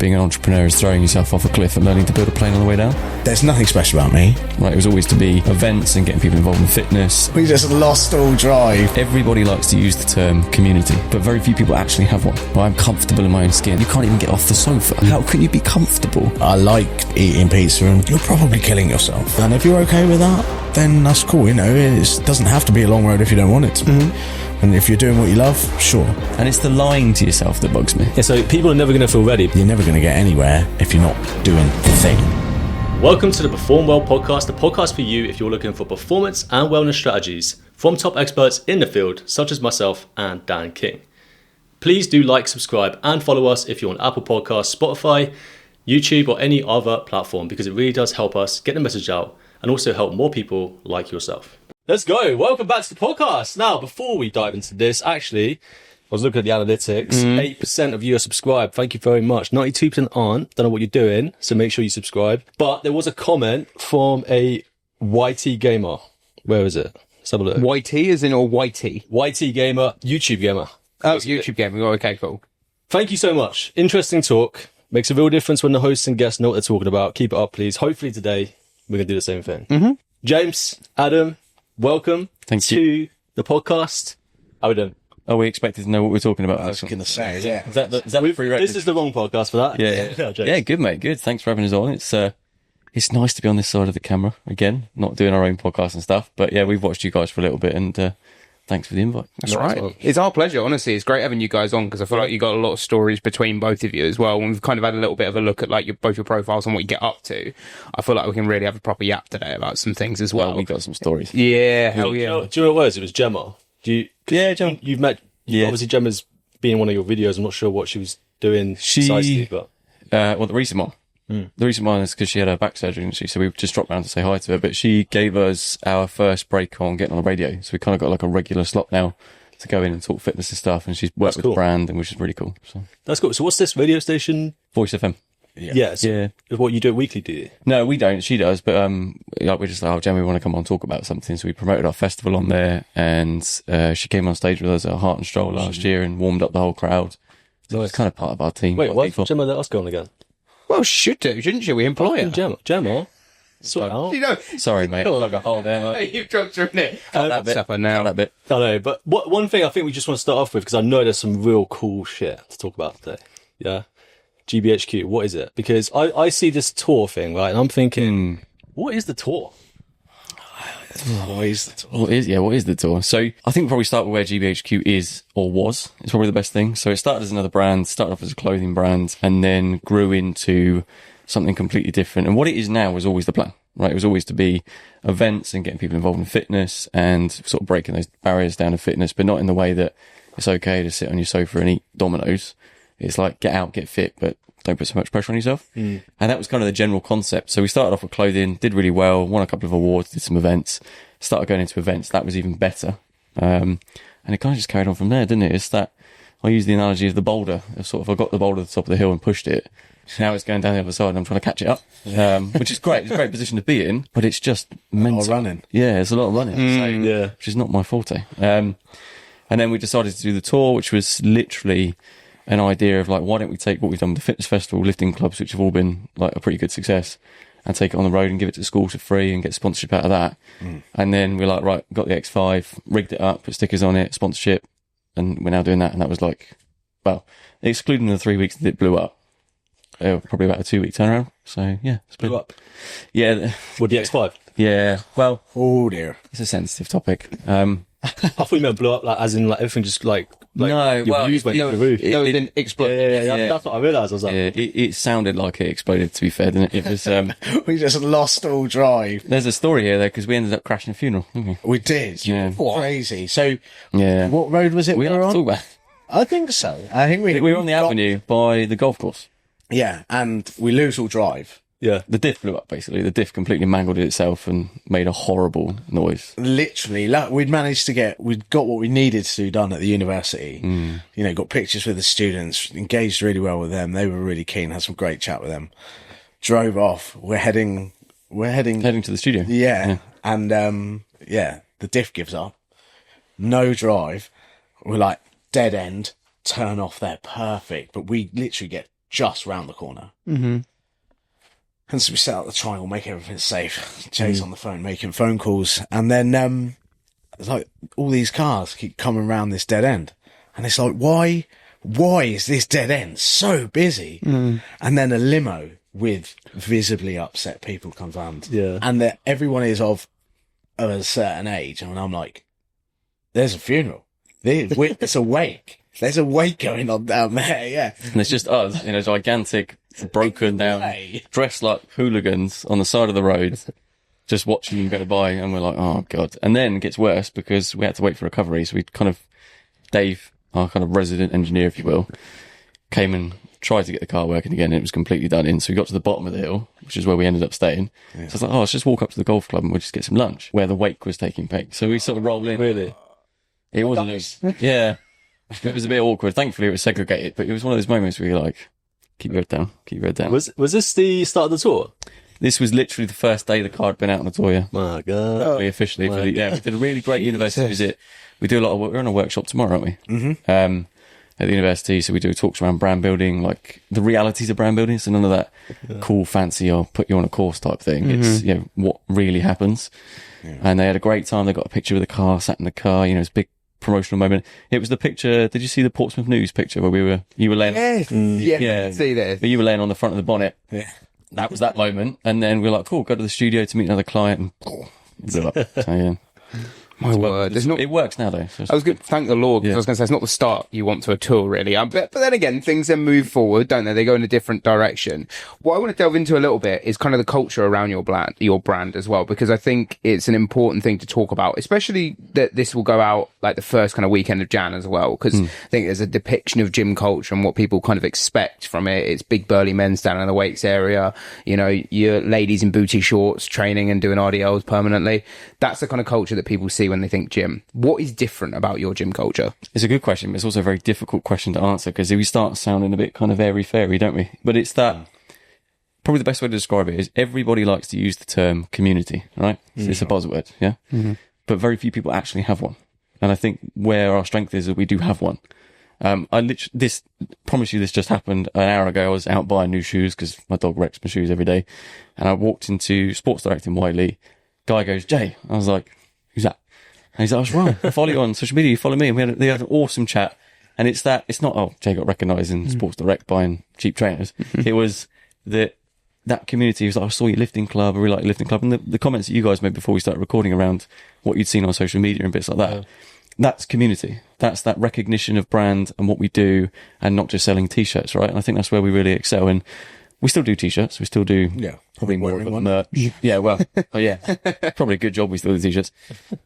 being an entrepreneur is throwing yourself off a cliff and learning to build a plane on the way down. There's nothing special about me. Right, it was always to be events and getting people involved in fitness. We just lost all drive. Everybody likes to use the term community, but very few people actually have one. Well, I'm comfortable in my own skin. You can't even get off the sofa. How can you be comfortable? I like eating pizza and you're probably killing yourself. And if you're okay with that, then that's cool, you know. It doesn't have to be a long road if you don't want it to be. And if you're doing what you love, sure. And it's the lying to yourself that bugs me. Yeah, so people are never going to feel ready. You're never going to get anywhere if you're not doing the thing. Welcome to the PerformWell podcast, the podcast for you if you're looking for performance and wellness strategies from top experts in the field, such as myself and Dan King. Please do like, subscribe, and follow us if you're on Apple Podcasts, Spotify, YouTube, or any other platform, because it really does help us get the message out and also help more people like yourself. Let's go. Welcome back to the podcast. Now, before we dive into this, actually, I was looking at the analytics. 8% of you are subscribed. Thank you very much. 92% aren't. Don't know what you're doing, so make sure you subscribe. But there was a comment from a YT gamer. Where is it? Let's have a look. YT as in or YT? YT gamer, YouTube gamer. Oh, YouTube gamer. Oh, okay, cool. Thank you so much. Interesting talk. Makes a real difference when the hosts and guests know what they're talking about. Keep it up, please. Hopefully today we're going to do the same thing. James, Adam, welcome to the podcast. How are we doing? Are we expected to know what we're talking about? I was going to say, yeah. Is that the prerequisite? This is the wrong podcast for that. Yeah, good, mate. Good. Thanks for having us on. It's nice to be on this side of the camera again, not doing our own podcast and stuff. But yeah, we've watched you guys for a little bit, and thanks for the invite. That's right. It's our pleasure, honestly. It's great having you guys on because I feel like you got a lot of stories between both of you as well. And we've kind of had a little bit of a look at like both your profiles and what you get up to. I feel like we can really have a proper yap today about some things as well. We got some stories. Yeah, hell yeah. Do you know what it was? It was Gemma. Gemma. You've met. Yeah. Obviously, Gemma's been in one of your videos. I'm not sure what she was doing precisely, but Well, the recent one. The recent one is because she had her back surgery, didn't she? So we just dropped round to say hi to her. But she gave us our first break on getting on the radio. So we kind of got like a regular slot now to go in and talk fitness and stuff. And she's worked with the brand, and which is really cool. So that's cool. So what's this radio station? Voice FM. Yeah. What you do it weekly, do you? No, we don't. She does. But like we're just like, oh, Jen, we want to come on and talk about something. So we promoted our festival on there, and she came on stage with us at Heart and Stroll last year and warmed up the whole crowd. So it's kind of part of our team. Wait, why did Gemma let us go on again? Well, should do, shouldn't you? We employ her. Gemma? Sort out. You know, Sorry, mate. Like a hole there. you've dropped her in it. That bit. Now. That bit. I know, but one thing I think we just want to start off with, because I know there's some real cool shit to talk about today. Yeah. GBHQ, what is it? Because I see this tour thing, right? And I'm thinking, what is the tour? What is the tour? So I think we'll probably start with where GBHQ is or was. It's probably the best thing. So it started as another brand, started off as a clothing brand, and then grew into something completely different. And what it is now was always the plan, right? It was always to be events and getting people involved in fitness and sort of breaking those barriers down to fitness, but not in the way that it's okay to sit on your sofa and eat Domino's. It's like get out, get fit, but don't put so much pressure on yourself. And that was kind of the general concept. So we started off with clothing, did really well, won a couple of awards, did some events, started going into events. That was even better. And it kind of just carried on from there, didn't it? It's that I use the analogy of the boulder. I got the boulder at the top of the hill and pushed it. Now it's going down the other side and I'm trying to catch it up, which is great. It's a great position to be in, but it's just mental. A lot of running. Yeah, it's a lot of running. Which is not my forte. And then we decided to do the tour, which was literally an idea of like, why don't we take what we've done with the fitness festival, lifting clubs, which have all been like a pretty good success, and take it on the road and give it to the schools for free and get sponsorship out of that. And then we're like, right, got the X5, rigged it up, put stickers on it, sponsorship, and we're now doing that. And that was like, well, excluding the 3 weeks that it blew up, probably about a 2 week turnaround. So yeah, it's Blew up. Yeah. With the X5? Yeah. Well, oh dear. it's a sensitive topic. I thought you meant blew up, like, as in like everything just like no, your well, views went through the roof. It didn't explode. Yeah. That's what I realised. I was like, it sounded like it exploded, to be fair, didn't it? It was, We just lost all drive. there's a story here though, because we ended up crashing a funeral, didn't we? We did. Yeah. Crazy. So, Yeah. what road was it we We were have to on? talk about. I think so. I think we We were on the avenue by the golf course. Yeah, and we lose all drive. yeah. The diff blew up, basically. The diff completely mangled it itself and made a horrible noise. Literally, we'd got what we needed to do done at the university. You know, got pictures with the students, engaged really well with them. They were really keen, had some great chat with them. Drove off. We're heading Heading to the studio. Yeah. And, the diff gives up. No drive. We're like, dead end, turn off there, perfect. But we literally get just round the corner. Mm-hmm. And so we set up the triangle, make everything safe. Jay's on the phone making phone calls, and then it's like all these cars keep coming around this dead end, and it's like, why is this dead end so busy? And then a limo with visibly upset people comes around, and that everyone is of a certain age, and I'm like, there's a funeral, it's a wake. There's a wake going on down there, yeah. And it's just us in a gigantic, broken down, dressed like hooligans on the side of the road, just watching them go by, and we're like, oh God. And then it gets worse because we had to wait for recovery. So we Dave, our kind of resident engineer, if you will, came and tried to get the car working again, and it was completely done in. So we got to the bottom of the hill, which is where we ended up staying. So I was like, let's just walk up to the golf club and we'll just get some lunch, where the wake was taking place. So we sort of rolled in. Really? It wasn't, yeah. It was a bit awkward. Thankfully, it was segregated, but it was one of those moments where you're like, keep your head down, keep your head down. Was this the start of the tour? This was literally the first day the car had been out on the tour, yeah. My God. Officially. We did a really great university visit. We do a lot of work. We're on a workshop tomorrow, aren't we? Mm-hmm. At the university, so we do talks around brand building, like the realities of brand building. So none of that cool, fancy, or put you on a course type thing. It's, what really happens. Yeah. And they had a great time. They got a picture of the car, sat in the car, it's a big promotional moment. It was the picture. Did you see the Portsmouth News picture where you were laying? Yes. See this. But you were laying on the front of the bonnet. Yeah. That was that moment. And then we were like, cool, go to the studio to meet another client. And blew up. So, yeah. My word. It works now, though. So I was good. Thank the Lord. I was going to say, it's not the start you want to a tour, really. But then again, things then move forward, don't they? They go in a different direction. What I want to delve into a little bit is kind of the culture around your brand as well, because I think it's an important thing to talk about, especially that this will go out like the first kind of weekend of Jan as well, because I think there's a depiction of gym culture and what people kind of expect from it. It's big burly men standing in the weights area, your ladies in booty shorts training and doing RDLs permanently. That's the kind of culture that people see when they think gym. What is different about your gym culture? It's a good question, but it's also a very difficult question to answer, because we start sounding a bit kind of airy-fairy, don't we? But it's that, probably the best way to describe it is everybody likes to use the term community, right? So it's a buzzword, yeah? Mm-hmm. But very few people actually have one. And I think where our strength is that we do have one. Promise you, this just happened an hour ago. I was out buying new shoes because my dog wrecks my shoes every day. And I walked into Sports Direct in Whiteley. Guy goes, Jay. I was like, who's that? And he's like, I was wrong. I follow you on social media. You follow me. And they had an awesome chat. And it's not, Jay got recognised in Sports Direct buying cheap trainers. It was that community. He was like, I saw your lifting club. I really like your lifting club. And the comments that you guys made before we started recording around what you'd seen on social media and bits like that. That's community. That's that recognition of brand and what we do, and not just selling t-shirts, right? And I think that's where we really excel. And we still do t-shirts. We still do probably more of merch. Yeah, well, probably a good job we still do t-shirts.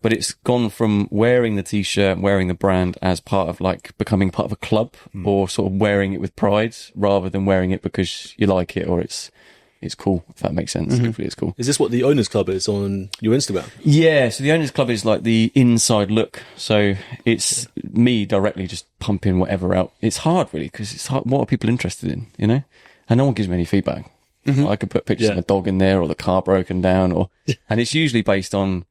But it's gone from wearing the t-shirt, wearing the brand as part of like becoming part of a club, or sort of wearing it with pride rather than wearing it because you like it or it's cool, if that makes sense. Hopefully it's cool. Is this what the Owners Club is on your Instagram? Yeah, so the Owners Club is like the inside look. So it's me directly just pumping whatever out. It's hard, really, because it's hard. What are people interested in, And no one gives me any feedback. I could put pictures of a dog in there, or the car broken down, and it's usually based on,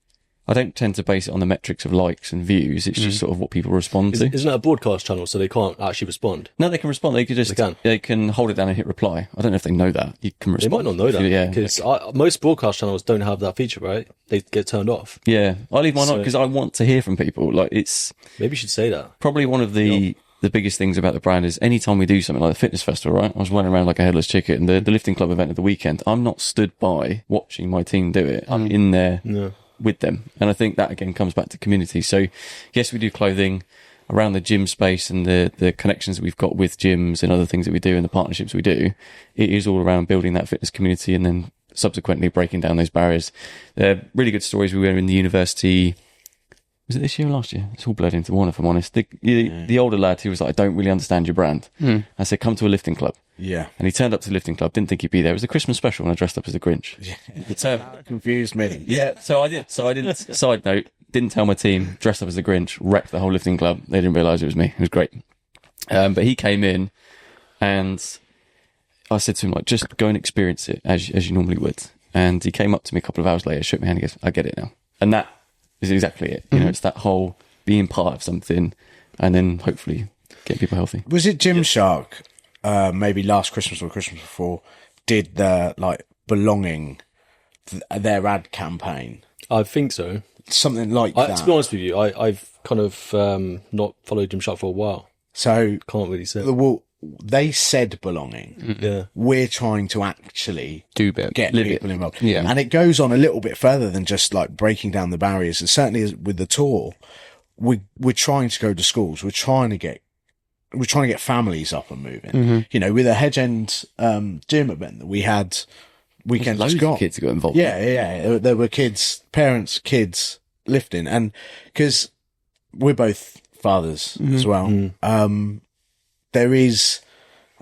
I don't tend to base it on the metrics of likes and views. It's just sort of what people respond to. Isn't that a broadcast channel, so they can't actually respond? No, they can respond. They can hold it down and hit reply. I don't know if they know that. You can respond. They might not know that. Because most broadcast channels don't have that feature, right? They get turned off. Yeah. I leave mine on because I want to hear from people. Like, it's... Maybe you should say that. Probably one of the biggest things about the brand is anytime we do something like the fitness festival, right? I was running around like a headless chicken, and the lifting club event of the weekend, I'm not stood by watching my team do it. I'm in there with them. And I think that again comes back to community. So yes, we do clothing around the gym space and the connections that we've got with gyms and other things that we do and the partnerships we do. It is all around building that fitness community and then subsequently breaking down those barriers. They're really good stories. We were in the university. Was it this year or last year? It's all blurred into one, if I'm honest. The older lad, he was like, I don't really understand your brand. I said, come to a lifting club. Yeah. And he turned up to the lifting club, didn't think he'd be there. It was a Christmas special and I dressed up as a Grinch. Yeah. That confused me. Yeah, so I didn't, side note, didn't tell my team, dressed up as a Grinch, wrecked the whole lifting club. They didn't realise it was me. It was great. But he came in and I said to him, like, just go and experience it as you normally would. And he came up to me a couple of hours later, shook my hand and goes, I get it now. And that is exactly it. You know, it's that whole being part of something and then hopefully get people healthy. Was it Gymshark maybe last Christmas or Christmas before, did the like belonging, their ad campaign. I think so. Something like that. To be honest with you, I've kind of not followed Gymshark for a while. So Can't really say. They said belonging. Yeah. We're trying to actually get people involved. Yeah. And it goes on a little bit further than just like breaking down the barriers. And certainly with the tour, we're trying to go to schools. We're trying to get families up and moving. Mm-hmm. You know, with a Hedge End gym event that we had weekend Loads just of gone. kids got involved. Yeah. There were parents, kids lifting. And because we're both fathers as well, there is,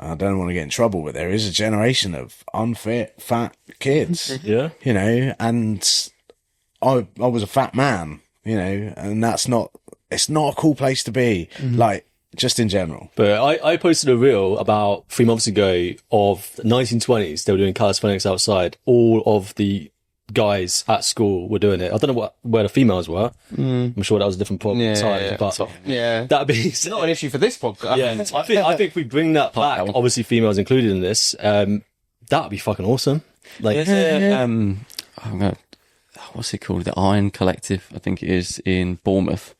I don't want to get in trouble, but there is a generation of unfit, fat kids. Yeah. You know, and I was a fat man, you know, and it's not a cool place to be, like, just in general. But I posted a reel about 3 months ago of the 1920s. They were doing calisthenics outside. All of the guys at school were doing it. I don't know where the females were. I'm sure that was a different problem. But that'd be not an issue for this podcast. Yeah, I think if we bring that back, obviously females included in this, that'd be fucking awesome. Like, what's it called? The Iron Collective, I think it is, in Bournemouth.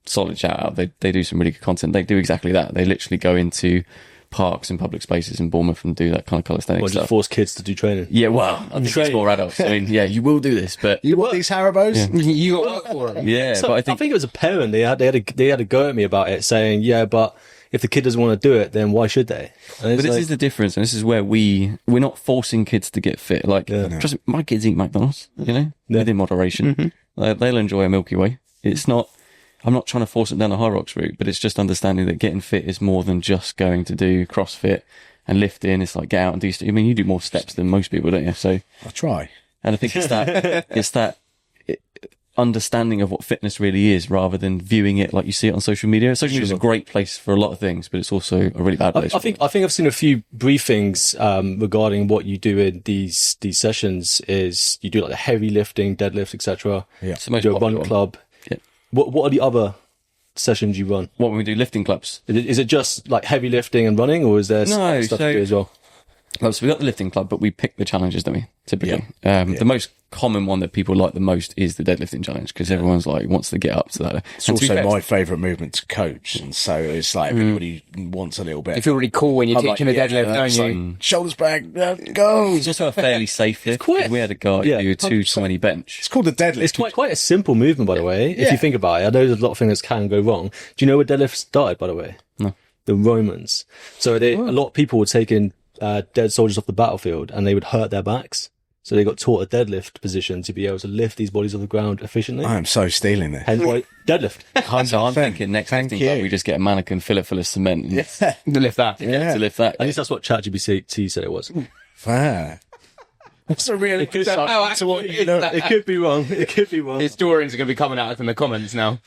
Solid shout out. They do some really good content. They do exactly that. They literally go into parks and public spaces in Bournemouth and do that kind of calisthenics just stuff. force kids to do training. Yeah, well, I think it's more adults. I mean, yeah, you will do this, but You want these Haribos? Yeah. You got work for them. yeah, So, but I think it was a parent. They had a go at me about it, saying, "Yeah, but if the kid doesn't want to do it, then why should they?" But this is the difference, and this is where we're not forcing kids to get fit. Like, trust me, my kids eat McDonald's, you know, within moderation. They'll enjoy a Milky Way. It's not. I'm not trying to force it down the High Rocks route, but it's just understanding that getting fit is more than just going to do CrossFit and lifting. It's like get out and do. I mean, you do more steps than most people, don't you? So I try. And I think it's that understanding of what fitness really is, rather than viewing it like you see it on social media. Social media is a great place for a lot of things, but it's also a really bad place. I think I've seen a few briefings regarding what you do in these sessions. Is you do like the heavy lifting, deadlift, etc. Yeah, it's the most do a popular run one. club. Yeah. What are the other sessions you run? What when we do lifting clubs? Is it just like heavy lifting and running, or is there stuff to do as well? So we got the lifting club, but we pick the challenges, don't we? Typically, the most common one that people like the most is the deadlifting challenge, because everyone's like wants to get up to that. It's also my favourite movement to coach, and so it's like everybody wants a little bit. You feel really cool when you're teaching a deadlift, don't you? Like, shoulders back, go. It's also a fairly safe lift. We had a guy do a 220 bench. It's called the deadlift. It's quite a simple movement, by the way. If you think about it, I know there's a lot of things that can go wrong. Do you know where deadlift started, by the way? No. The Romans. So a lot of people were taking dead soldiers off the battlefield, and they would hurt their backs. So they got taught a deadlift position to be able to lift these bodies off the ground efficiently. I am so stealing this. Hence why deadlift. So I'm thinking next lifting club, we just get a mannequin, fill it full of cement, and To lift that. to lift that. At least that's what ChatGPT said it was. Fair. That's a really good start to what you know. It could be wrong. It could be wrong. Historians are going to be coming at us in the comments now.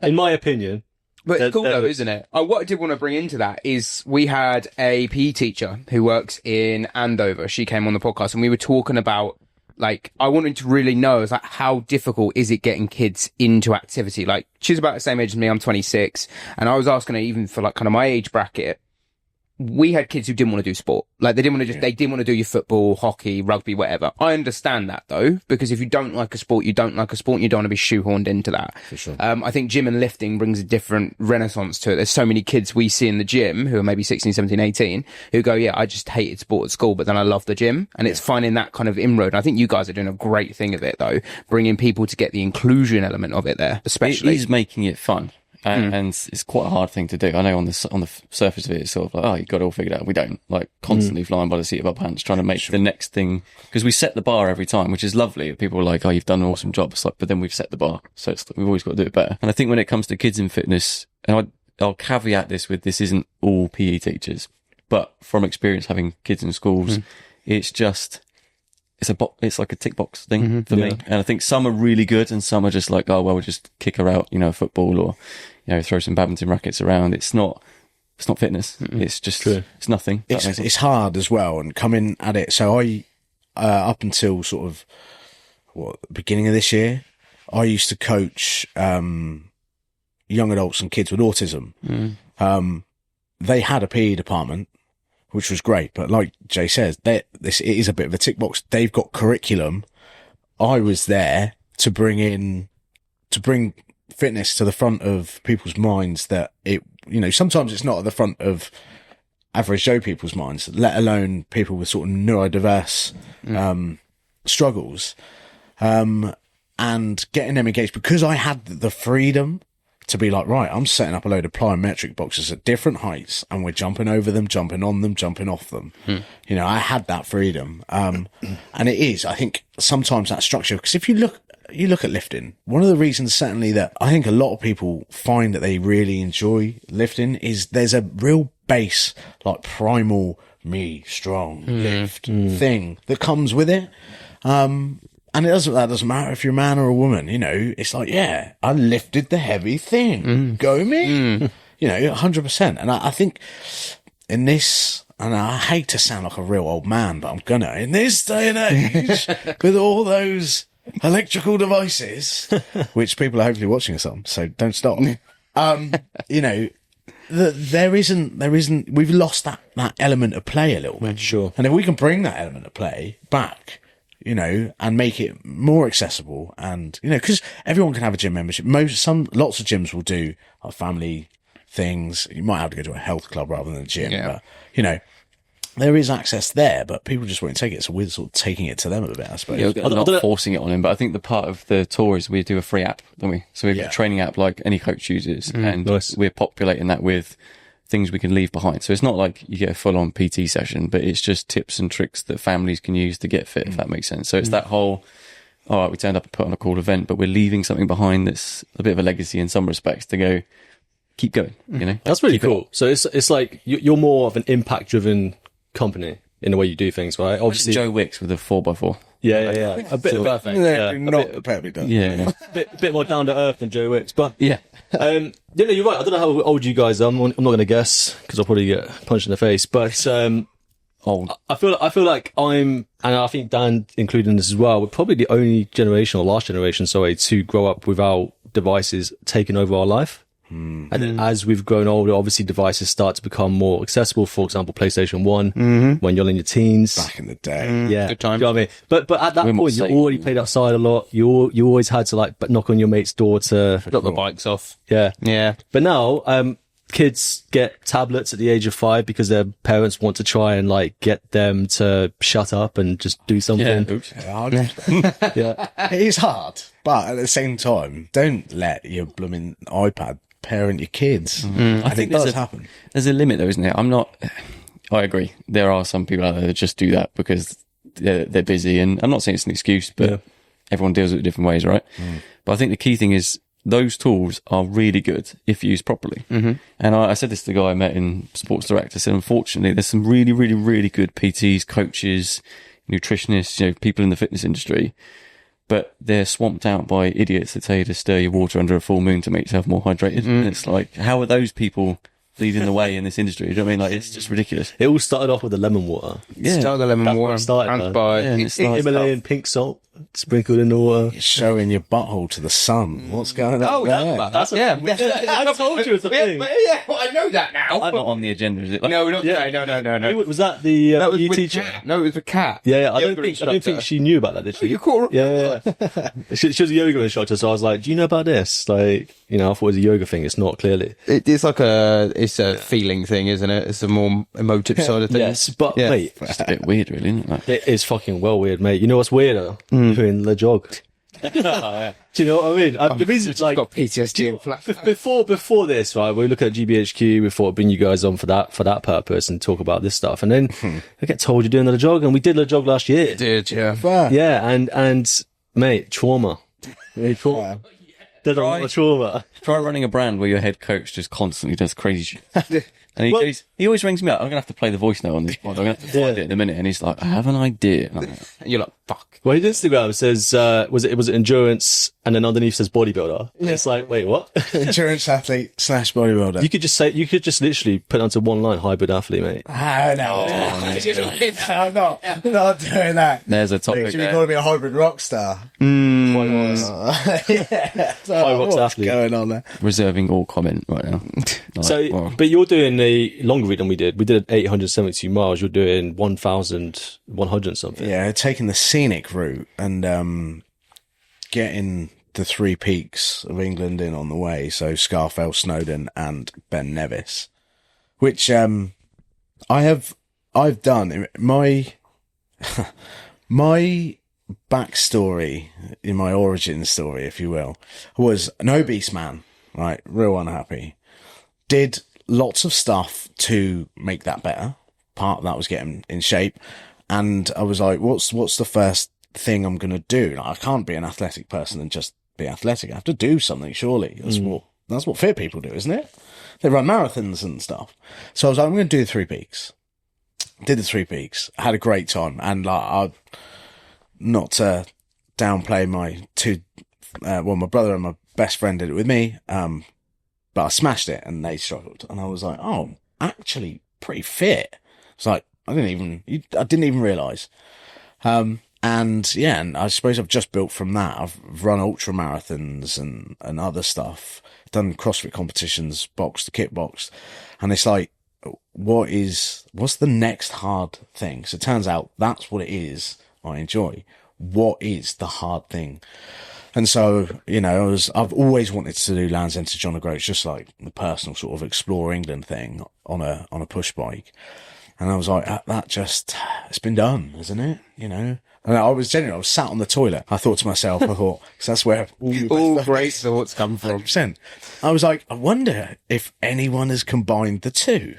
In my opinion. But it's cool though, isn't it? What I did want to bring into that is we had a PE teacher who works in Andover. She came on the podcast and we were talking about, like, I wanted to really know, like, how difficult is it getting kids into activity? Like, she's about the same age as me. I'm 26. And I was asking her, even for like kind of my age bracket, we had kids who didn't want to do sport. Like, they didn't want to they didn't want to do your football, hockey, rugby, whatever. I understand that though, because if you don't like a sport, you don't like a sport, and you don't want to be shoehorned into that. For sure. I think gym and lifting brings a different renaissance to it. There's so many kids we see in the gym who are maybe 16, 17, 18 who go, yeah, I just hated sport at school, but then I love the gym. And it's finding that kind of inroad. And I think you guys are doing a great thing of it though, bringing people to get the inclusion element of it there, especially. It is making it fun. And it's quite a hard thing to do. I know on the surface of it, it's sort of like, oh, you've got it all figured out. We don't. Like, constantly flying by the seat of our pants, trying to make the next thing. Because we set the bar every time, which is lovely. People are like, oh, you've done an awesome job. It's like, but then we've set the bar. So we've always got to do it better. And I think when it comes to kids in fitness, and I'll caveat this with, this isn't all PE teachers, but from experience having kids in schools, it's just... It's like a tick box thing for me. And I think some are really good and some are just like, oh, well, we'll just kick her out, football, or, throw some badminton rackets around. It's not fitness. It's just, it's nothing. It's hard as well. And coming at it. So I, up until sort of beginning of this year, I used to coach, young adults and kids with autism. they had a PE department, which was great. But like Jay says, it is a bit of a tick box. They've got curriculum. I was there to bring fitness to the front of people's minds that sometimes it's not at the front of average Joe people's minds, let alone people with sort of neurodiverse, struggles, and getting them engaged, because I had the freedom to be like, right, I'm setting up a load of plyometric boxes at different heights and we're jumping over them, jumping on them, jumping off them. I had that freedom. And it is, I think sometimes that structure, because if you look at lifting, one of the reasons certainly that I think a lot of people find that they really enjoy lifting is there's a real base, like primal me strong lift thing that comes with it. And that doesn't matter if you're a man or a woman, it's like, yeah, I lifted the heavy thing. Go me, 100%. And I think in this, and I hate to sound like a real old man, but I'm gonna, in this day and age, with all those electrical devices, which people are hopefully watching us on, so don't stop. There isn't, we've lost that element of play a little bit. Sure. And if we can bring that element of play back, and make it more accessible, and, because everyone can have a gym membership. Lots of gyms will do family things. You might have to go to a health club rather than a gym, but, there is access there, but people just won't take it. So we're sort of taking it to them a bit, I suppose. Yeah, we're not forcing it on him, but I think the part of the tour is we do a free app, don't we? So we have a training app like any coach uses, and we're populating that with things we can leave behind. So it's not like you get a full-on PT session, but it's just tips and tricks that families can use to get fit, if that makes sense. So it's that whole, all right, we turned up and put on a cool event, but we're leaving something behind that's a bit of a legacy in some respects to go, keep going, That's really cool. So it's like you're more of an impact-driven company in the way you do things, right? Obviously, Joe Wicks with a 4x4. Yeah. A bit perfect. Not perfectly done. Yeah. bit more down to earth than Joe Wicks, but Yeah. you're right. I don't know how old you guys are. I'm not going to guess because I'll probably get punched in the face. But Old. I feel like I'm, and I think Dan included in this as well. We're probably the only generation, or last generation, to grow up without devices taking over our life. And then as we've grown older, obviously devices start to become more accessible. For example, PlayStation 1, when you're in your teens. Back in the day. Yeah. Good time. Do you know what I mean? But at that point, you already played outside a lot. You always had to knock on your mate's door to Drop the bikes off. Yeah. Yeah. But now, kids get tablets at the age of 5 because their parents want to try and get them to shut up and just do something. Yeah. Oops. Yeah. It is hard, but at the same time, don't let your blooming iPad parent your kids. I think that does happen. There's a limit though, isn't there? I agree. There are some people out there that just do that because they're busy, and I'm not saying it's an excuse, but everyone deals with it different ways, right? But I think the key thing is those tools are really good if used properly. And I said this to the guy I met in Sports Direct. I said, unfortunately, there's some really, really, really good PTs, coaches, nutritionists, people in the fitness industry, but they're swamped out by idiots that tell you to stir your water under a full moon to make yourself more hydrated. And it's like, how are those people leading the way in this industry? Do you know what I mean? It's just ridiculous. It all started off with the lemon water. Yeah. Start the lemon That's water. where it started, And by Himalayan pink salt sprinkled in the water. You're showing your butthole to the sun. What's going on there? That's I told you it's a thing. Yeah, well, I know that now. Not on the agenda, is it? No, not today. No. Was that the That was PE with teacher? Kat. No, it was with Kat. Yeah, I Yoga don't think instructor. she knew about that, did she? You caught her. Yeah. She was a yoga instructor, so I was like, do you know about this? I thought it was a yoga thing. It's not, clearly. It's like it's a feeling thing, isn't it? It's a more emotive side of things. Yes, but Yeah. mate, It's a bit weird, really, isn't it? it is fucking well weird, mate. You know what's weirder? Doing the jog. Do you know what I mean? The reason it's Got PTSD and flat. before this, right? We look at GBHQ. We thought bring you guys on for that purpose and talk about this stuff. And then I get told you're doing the jog, and we did the jog last year. Did, yeah. Yeah, and mate, trauma. Trauma. There's a lot of trauma. Try running a brand where your head coach just constantly does crazy shit. And he always rings me up. I'm going to have to play the voice note on this pod. I'm going to have to find it in a minute. And he's like, I have an idea. And I'm like, And you're like, fuck. Well, his Instagram says, was it endurance, and then underneath says bodybuilder. Yeah. It's like, wait, what? Endurance athlete / bodybuilder. You could just literally put it onto one line, hybrid athlete, mate. No. I'm not doing that. there's a topic Should be there. calling me a hybrid rock star. High rocks What's athlete. going on there? Reserving all comment right now. So, Well, but you're doing a longer route than we did. We did 872 miles. You're doing 1,100 something. Yeah, taking the scenic route and getting the 3 peaks of England in on the way. So Scafell, Snowdon, and Ben Nevis, which I've done. My backstory, in my origin story, if you will, was an obese man, right? Real unhappy. Did lots of stuff to make that better. Part of that was getting in shape. And I was like, what's the first thing I'm going to do? Like, I can't be an athletic person and just be athletic. I have to do something, surely. That's what fit people do, isn't it? They run marathons and stuff. So I was like, I'm going to do the 3 peaks. Did the 3 peaks. I had a great time. And like, not to downplay my my brother and my best friend did it with me. But I smashed it and they struggled. And I was like, oh, actually pretty fit. It's like, I didn't even realise. And I suppose I've just built from that. I've run ultra marathons and other stuff, done CrossFit competitions, boxed, kickboxed. And it's like, what's the next hard thing? So it turns out that's what it is I enjoy. What is the hard thing? And so, I've always wanted to do Land's End to John O'Groats, just like the personal sort of explore England thing on a push bike. And I was like, it's been done, isn't it? And I was sat on the toilet. I thought to myself, because that's where All great thoughts come from. 100%. I was like, I wonder if anyone has combined the two.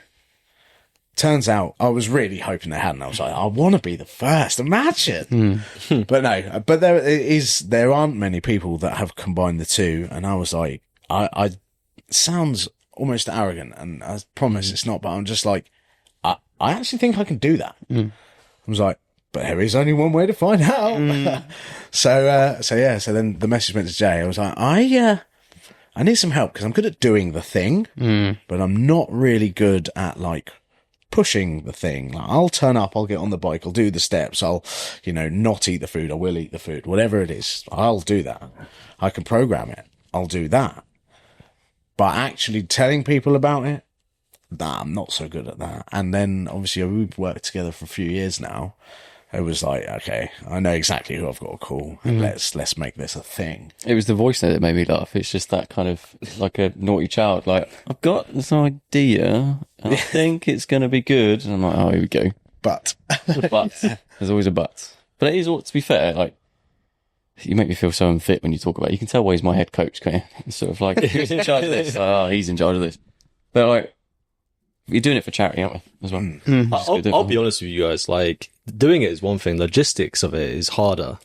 Turns out I was really hoping they hadn't. I was like, I want to be the first. Imagine. But no, but there aren't many people that have combined the two. And I was like, I sounds almost arrogant, and I promise it's not, but I'm just like, I actually think I can do that. I was like, but there is only one way to find out. So then the message went to Jay. I was like, I need some help because I'm good at doing the thing, but I'm not really good at like pushing the thing. Like, I'll turn up, I'll get on the bike, I'll do the steps, I'll, not eat the food, I will eat the food, whatever it is, I'll do that. I can program it. I'll do that. But actually telling people about it, I'm not so good at that. And then obviously we've worked together for a few years now. It was like, okay, I know exactly who I've got to call. And let's make this a thing. it was the voice note that made me laugh. It's just that kind of like a naughty child. Like, I've got this idea. I think it's going to be good. And I'm like, oh, here we go. But There's always a but. But it is, to be fair, like, you make me feel so unfit when you talk about it. You can tell why he's my head coach, can't you? It's sort of like, who's in charge of this? Oh, he's in charge of this. But like, we're doing it for charity, aren't we? As well. I'll be honest with you guys. Like, doing it is one thing. Logistics of it is harder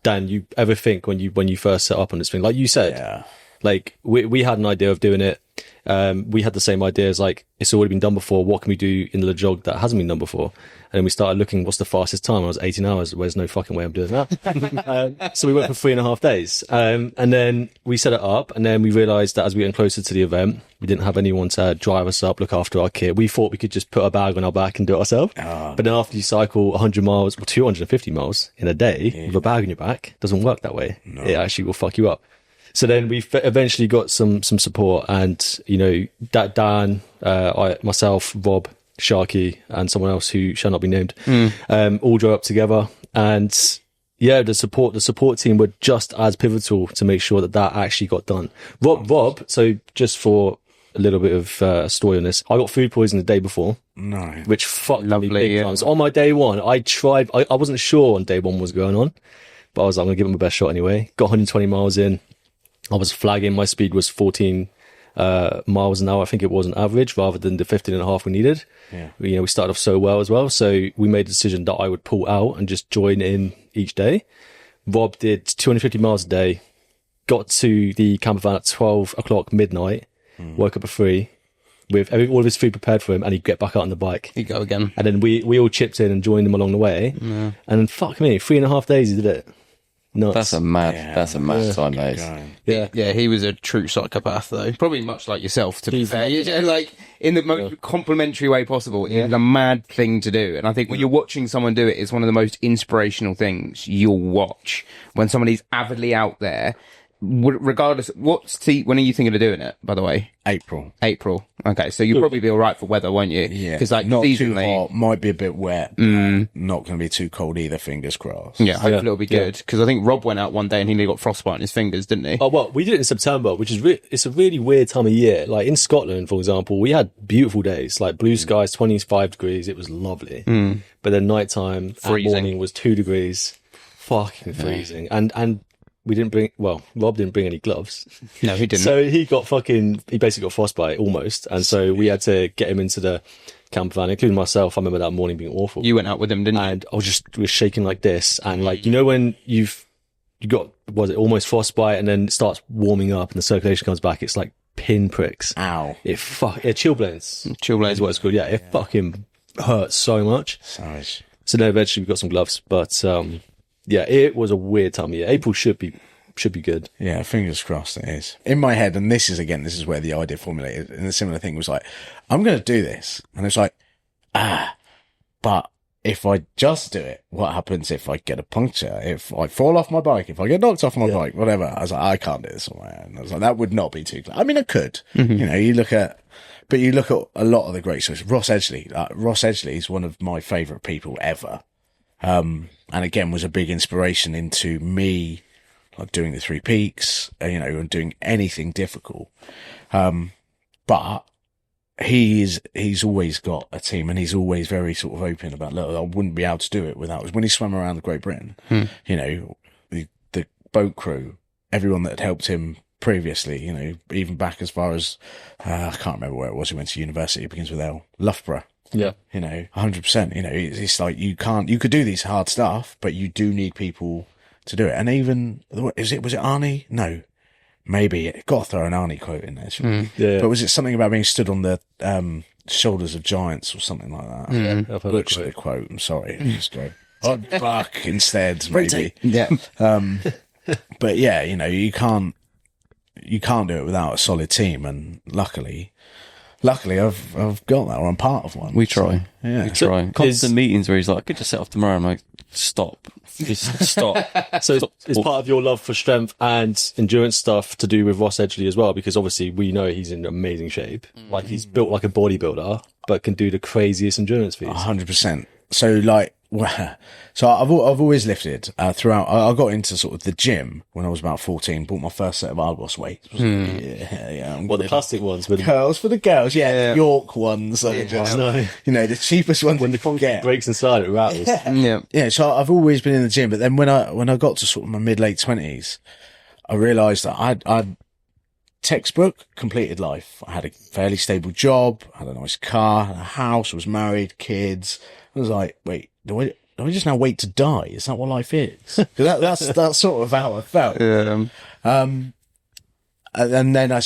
than you ever think when you first set up on this thing. Like you said, yeah, like we had an idea of doing it. We had the same idea as like, it's already been done before. What can we do in the jog that hasn't been done before? And then we started looking, what's the fastest time? I was 18 hours. There's no fucking way I'm doing that. So we went for 3.5 days. And then we set it up, and then we realized that as we were getting closer to the event, we didn't have anyone to drive us up, look after our kit. We thought we could just put a bag on our back and do it ourselves. But then after you cycle 100 miles or 250 miles in a day with a bag on your back, it doesn't work that way. No. It actually will fuck you up. So then we eventually got some support, and Dan, myself, Rob, Sharky, and someone else who shall not be named, all drove up together. And yeah, the support team were just as pivotal to make sure that actually got done. Rob. So just for a little bit of a story on this, I got food poisoning the day before. No, which fucked me big time. So on my day one, I tried. I wasn't sure on day one what was going on, but I was like, I'm gonna give it my best shot anyway. Got 120 miles in. I was flagging. My speed was 14 miles an hour. I think it was an average rather than the 15.5 we needed. Yeah. We started off so well as well. So we made the decision that I would pull out and just join in each day. Rob did 250 miles a day, got to the camper van at 12 o'clock midnight, woke up at 3 with all of his food prepared for him, and he'd get back out on the bike. He'd go again. And then we all chipped in and joined him along the way. Yeah. And then fuck me, 3.5 days he did it. nuts. That's a mad time, that is. Going. Yeah. He was a true psychopath, though. Probably much like yourself, to be fair. Like, in the most complimentary way possible. It was a mad thing to do. And I think when you're watching someone do it, it's one of the most inspirational things you'll watch. When somebody's avidly out there, regardless, when are you thinking of doing it, by the way? April. Okay, so you'll probably be all right for weather, won't you? Yeah. Because, like, not seasonally, too hot, might be a bit wet. Not going to be too cold either, fingers crossed. Yeah, hopefully it'll be good. Because I think Rob went out one day and he nearly got frostbite on his fingers, didn't he? Oh, well, we did it in September, which is it's a really weird time of year. Like in Scotland, for example, we had beautiful days, like blue skies, 25 degrees. It was lovely. But then nighttime and morning was 2 degrees. Fucking freezing. And we didn't bring, Rob didn't bring any gloves. No, he didn't. So he basically got frostbite almost. And so we had to get him into the camper van, including myself. I remember that morning being awful. You went out with him, didn't you? And I was shaking like this. And like, when you got, almost frostbite and then it starts warming up and the circulation comes back, it's like pinpricks. Ow. Chilblains. Chilblains Is what it's called. Yeah, it fucking hurts so much. Savage. So then eventually we got some gloves. But, yeah, it was a weird time of year. April should be good. Yeah, fingers crossed it is. In my head, and this is where the idea formulated, and a similar thing was like, I'm going to do this. And it's like, but if I just do it, what happens if I get a puncture? If I fall off my bike, if I get knocked off my bike, whatever. I was like, I can't do this on my own. I was like, that would not be too close. I mean, I could. You look at a lot of the great stories. Ross Edgley is one of my favourite people ever. And again, was a big inspiration into me, like doing the 3 Peaks, and doing anything difficult. But he's always got a team, and he's always very sort of open about, look, I wouldn't be able to do it without. When he swam around the Great Britain, the boat crew, everyone that had helped him previously, even back as far as, I can't remember where it was. He went to university. It begins with L. Loughborough. Yeah. 100%. It's like you could do these hard stuff, but you do need people to do it. And even, was it Arnie? No. Maybe. Got to throw an Arnie quote in there. Yeah. But was it something about being stood on the shoulders of giants or something like that? Yeah, I've heard Butcher the quote. I'm sorry. Just go, fuck instead, maybe. Yeah. But yeah, you can't do it without a solid team. And luckily I've got that, or I'm part of one. We try. So, yeah. We try. Constant meetings where he's like, I could just set off tomorrow. I'm like, stop. Just stop. So it's part of your love for strength and endurance stuff to do with Ross Edgley as well, because obviously we know he's in amazing shape. Like he's built like a bodybuilder, but can do the craziest endurance feats. 100%. So like, so I've always lifted throughout. I got into sort of the gym when I was about 14. Bought my first set of Argos weights. The plastic ones with curls for the girls. Yeah. York ones. The cheapest ones when the concrete breaks inside, it rattles. Yeah. So I've always been in the gym, but then when I got to sort of my mid-late 20s, I realised that I'd textbook completed life. I had a fairly stable job, had a nice car, had a house, was married, kids. I was like, wait, do I just now wait to die? Is that what life is? Because that's sort of how I felt. Yeah. And then I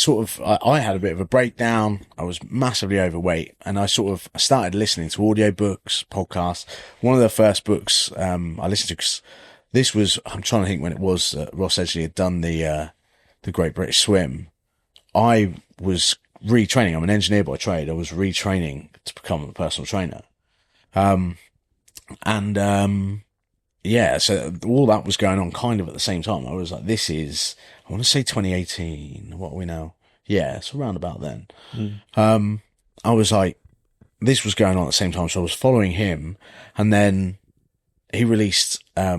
had a bit of a breakdown. I was massively overweight, and I started listening to audiobooks, podcasts. One of the first books I listened to, 'cause this was, I'm trying to think when it was that Ross Edgley had done the Great British Swim. I was retraining. I'm an engineer by trade. I was retraining to become a personal trainer. So all that was going on kind of at the same time. I was like, this is, I want to say 2018. What are we now? Yeah, it's around about then. I was like, this was going on at the same time. So I was following him, and then he released, a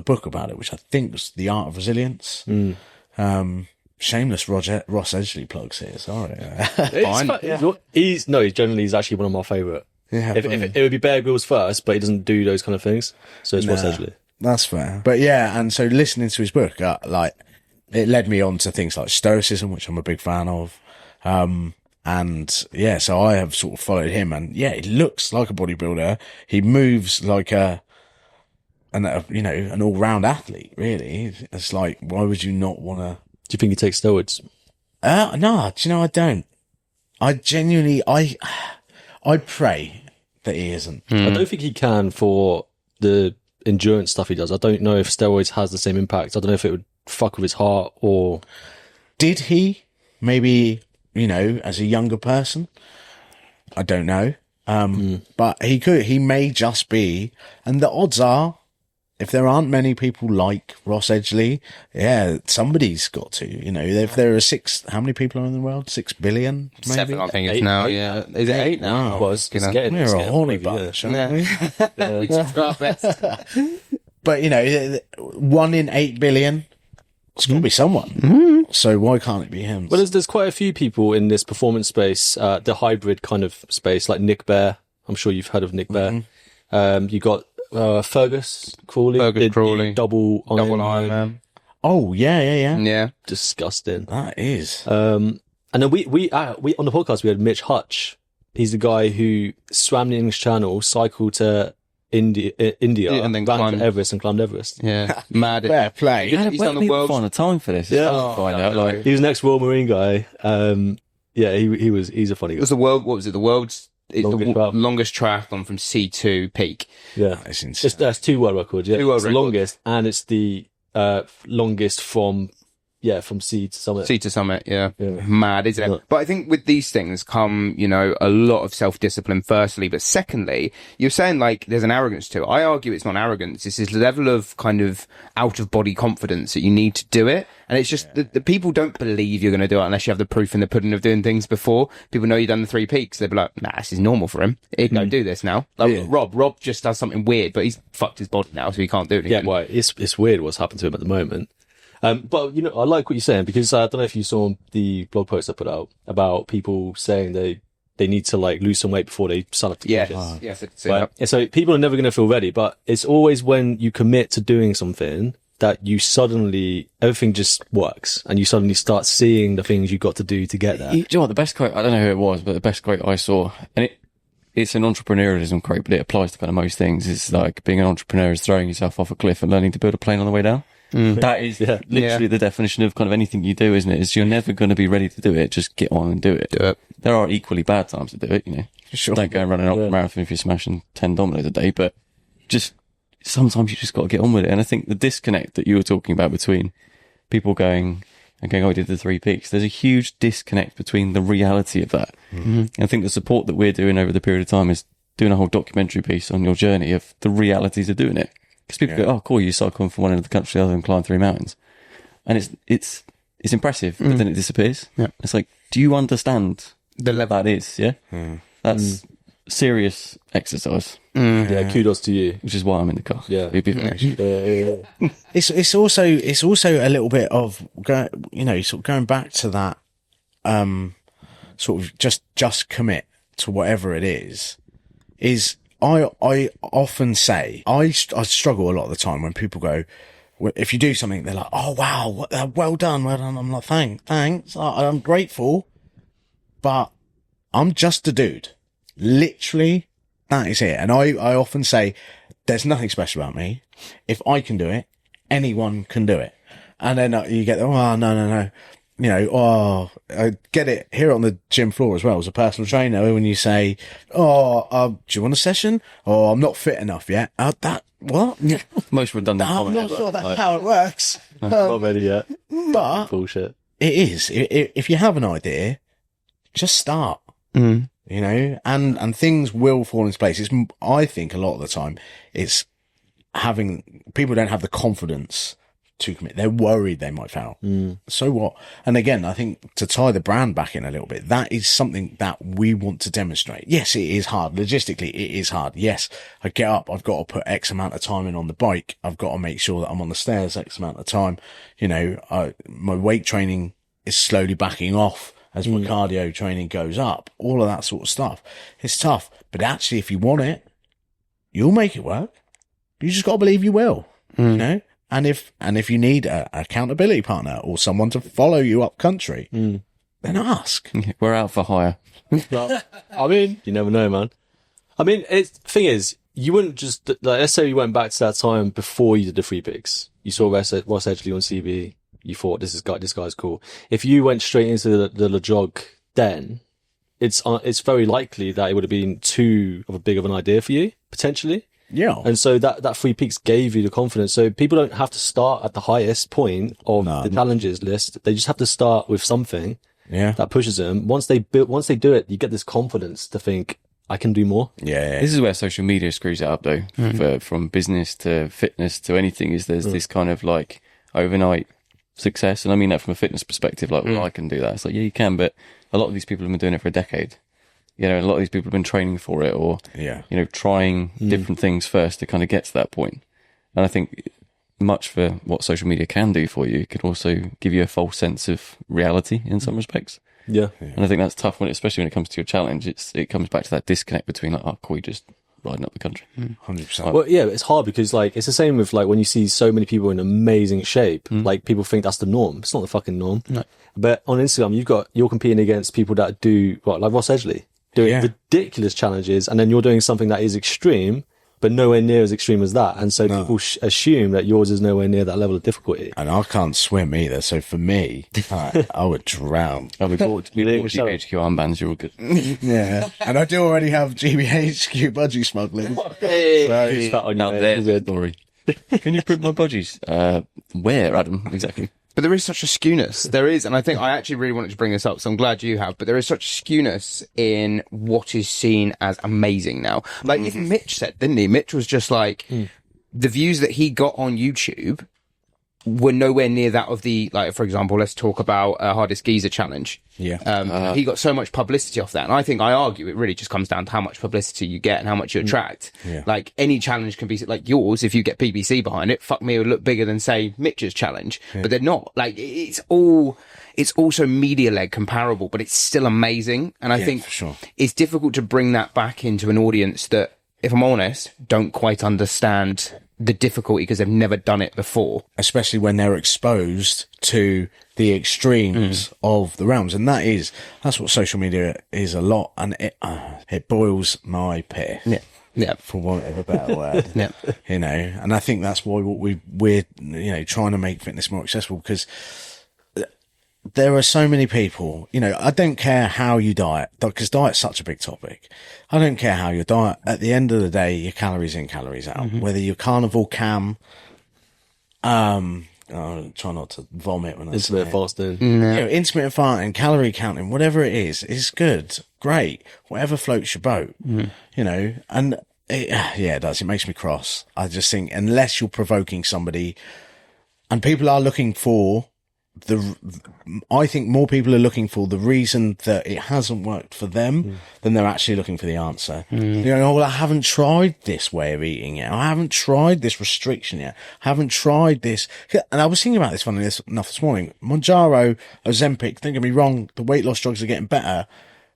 book about it, which I think was The Art of Resilience. Shameless Ross Edgley plugs here. Sorry. He's actually one of my favourite. Yeah, if it would be Bear Grylls first, but he doesn't do those kind of things. So it's Ross Edgley. That's fair. But yeah, and so listening to his book, it led me on to things like Stoicism, which I'm a big fan of. So I have sort of followed him, and yeah, he looks like a bodybuilder. He moves like an all-round athlete, really. It's like, why would you not want to? Do you think he takes steroids? No, do you know, I don't. I genuinely, I pray that he isn't. I don't think he can for the endurance stuff he does. I don't know if steroids has the same impact. I don't know if it would fuck with his heart or... Did he? Maybe, as a younger person? I don't know. But he may just be, and the odds are, if there aren't many people like Ross Edgley, somebody's got to, if there are how many people are in the world? 6 billion, maybe? 7, I think it's now, yeah. Is it 8 now? Wow. It's We're a horny bunch, aren't we? We just try our best. But, 1 in 8 billion, it's got to be someone. So why can't it be him? Well, there's quite a few people in this performance space, the hybrid kind of space, like Nick Bear. I'm sure you've heard of Nick Bear. You got Fergus Crawley. Double Ironman. Oh, yeah. Yeah. Disgusting. That is. And then we on the podcast, we had Mitch Hutch. He's the guy who swam the English Channel, cycled to India, and then ran climbed to Everest and climbed Everest. Yeah. Mad. Fair play. He's done the world. Find a time for this. Yeah. Find out. Like, He was an ex-Royal Marine guy. He's a funny It guy. was the world's longest triathlon from sea to peak. Yeah. That's insane. That's 2 world records. Yeah. 2 world it's the records. longest, and it's the longest from sea to summit. Sea to summit, yeah. Yeah. Mad, isn't it? Yeah. But I think with these things come, a lot of self-discipline, firstly. But secondly, you're saying, like, there's an arrogance to it. I argue it's not arrogance. It's this level of kind of out-of-body confidence that you need to do it. And it's just the people don't believe you're going to do it unless you have the proof in the pudding of doing things before. People know you've done the 3 peaks. They'll be like, nah, this is normal for him. He can go do this now. Like, Rob just does something weird, but he's fucked his body now, so he can't do it Yeah, again. well, it's weird what's happened to him at the moment. But I like what you're saying, because I don't know if you saw the blog post I put out about people saying they need to like lose some weight before they sign up to Yes, coaches. yes, I can see Right? that. And so people are never going to feel ready, but it's always when you commit to doing something that you suddenly, everything just works, and you suddenly start seeing the things you got to do to get there. do you know what, the best quote, I don't know who it was, but the best quote I saw, and it's an entrepreneurialism quote, but it applies to kind of most things. It's like being an entrepreneur is throwing yourself off a cliff and learning to build a plane on the way down. That is literally the definition of kind of anything you do, isn't it? Is you're never going to be ready to do it. Just get on and do it. Do it. There are equally bad times to do it, Sure. Don't go and run an ultra marathon if you're smashing 10 dominoes a day, but just sometimes you just got to get on with it. And I think the disconnect that you were talking about between people going, oh, I did the 3 peaks. There's a huge disconnect between the reality of that. And I think the support that we're doing over the period of time is doing a whole documentary piece on your journey of the realities of doing it. Because people go, oh, cool, you cycle from one end of the country to the other and climb 3 mountains. And it's impressive, but then it disappears. Yeah. It's like, do you understand The level. that is? Yeah. That's serious exercise, Yeah, kudos to you. which is why I'm in the car. Yeah. It's also a little bit of sort of going back to that sort of just commit to whatever it is I often say I struggle a lot of the time when people go, if you do something, they're like, oh wow, well done. I'm like, thanks, I'm grateful, but I'm just a dude, literally. That is it. And I often say, there's nothing special about me. If I can do it, anyone can do it. And then you get, oh, no. I get it here on the gym floor as well as a personal trainer. When you say, do you want a session? Oh, I'm not fit enough yet. What? Most redundant I'm comment not ever. sure that's how it works. Not ready yet. But Bullshit. it is. If you have an idea, just start. And things will fall into place. I think a lot of the time it's people don't have the confidence to commit. They're worried they might fail. So what? And again, I think to tie the brand back in a little bit, that is something that we want to demonstrate. Yes, it is hard. Logistically, it is hard. Yes, I get up, I've got to put X amount of time in on the bike. I've got to make sure that I'm on the stairs X amount of time. My weight training is slowly backing off as my cardio training goes up. All of that sort of stuff. It's tough. But actually, if you want it, you'll make it work. You just got to believe you will, And if you need an accountability partner or someone to follow you up country, then ask. We're out for hire. I mean, you never know, man. I mean, thing is, you wouldn't just, like, let's say you went back to that time before you did the 3 picks. You saw Ross Edgley on CB. You thought, this guy's cool. If you went straight into the Le Jog, then it's very likely that it would have been too big of an idea for you, potentially. Yeah. And so that 3 peaks gave you the confidence. So people don't have to start at the highest point of the challenges list. They just have to start with something that pushes them. Once they do it, you get this confidence to think, I can do more. Yeah. This is where social media screws it up, though. From business to fitness to anything, is there's this kind of like overnight success, and I mean that from a fitness perspective. Like, well, I can do that. It's like, yeah, you can, but a lot of these people have been doing it for a decade. You know, a lot of these people have been training for it, or you know, trying different things first to kind of get to that point. And I think much for what social media can do for you, it can also give you a false sense of reality in some respects. Yeah. And I think that's tough especially when it comes to your challenge. It comes back to that disconnect between like, oh, cool, you just riding up the country. 100%. Well, yeah, it's hard because like it's the same with like when you see so many people in amazing shape, like people think that's the norm. It's not the fucking norm. No. But on Instagram, you're competing against people that do like Ross Edgley doing ridiculous challenges, and then you're doing something that is extreme, but nowhere near as extreme as that. And so people assume that yours is nowhere near that level of difficulty. And I can't swim either, so for me, I would drown. Oh, we bought GBHQ armbands, you're all good. Yeah. And I do already have GBHQ budgie smuggling. Who's that on Now your there's head? the story. Can you print my budgies? Where, Adam? Exactly. But there is such a skewness. There is, and I think I actually really wanted to bring this up, so I'm glad you have, but there is such a skewness in what is seen as amazing now. Like, even Mitch said, didn't he? Mitch was just like, the views that he got on YouTube were nowhere near that of the, like, for example, let's talk about Hardest Geezer Challenge. Yeah. He got so much publicity off that. And I argue it really just comes down to how much publicity you get and how much you attract. Yeah. Like, any challenge can be, like yours, if you get PBC behind it, fuck me, it would look bigger than, say, Mitch's challenge. But they're not. Like, it's also media-led comparable, but it's still amazing. And I think for sure. it's difficult to bring that back into an audience that, if I'm honest, don't quite understand the difficulty because they've never done it before. Especially when they're exposed to the extremes of the realms. And that's what social media is a lot. And it boils my piss. Yeah. For want of a better word. Yeah. You know, and I think that's why we're, you know, trying to make fitness more accessible, because there are so many people, you know, I don't care how you diet, because diet's such a big topic. I don't care how you diet. At the end of the day, you're calories in, calories out. Whether you're carnivore, cam, I try not to vomit when I say Intermittent fasting. You know, intermittent fasting, calorie counting, whatever it is good, great, whatever floats your boat, you know, and it does. It makes me cross. I just think unless you're provoking somebody, and people are looking for I think more people are looking for the reason that it hasn't worked for them than they're actually looking for the answer. You know, well, I haven't tried this way of eating yet. I haven't tried this restriction yet. I haven't tried this. And I was thinking about this funny enough this morning. Mounjaro, Ozempic, don't get me wrong, the weight loss drugs are getting better,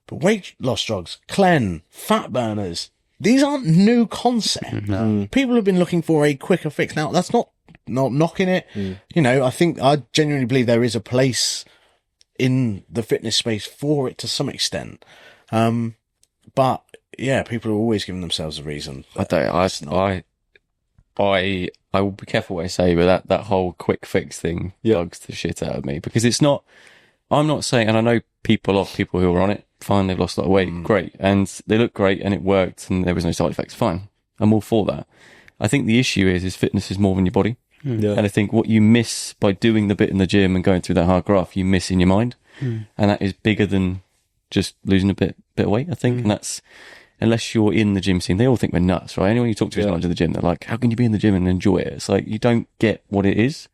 but weight loss drugs, Clen, fat burners, these aren't new concepts. People have been looking for a quicker fix. Now, that's not knocking it. You know, I genuinely believe there is a place in the fitness space for it to some extent. But yeah, people are always giving themselves a reason. I will be careful what I say, but that whole quick fix thing bugs the shit out of me, because it's not, I'm not saying, and I know a lot of people who are on it, fine, they've lost a lot of weight, great, and they look great and it worked and there was no side effects, fine. I'm all for that. I think the issue is fitness is more than your body. Yeah. And I think what you miss by doing the bit in the gym and going through that hard graft, you miss in your mind. And that is bigger than just losing a bit of weight, I think. And that's, unless you're in the gym scene, they all think we're nuts, right? Anyone you talk to who's not to the gym, they're like, how can you be in the gym and enjoy it? It's like, you don't get what it is.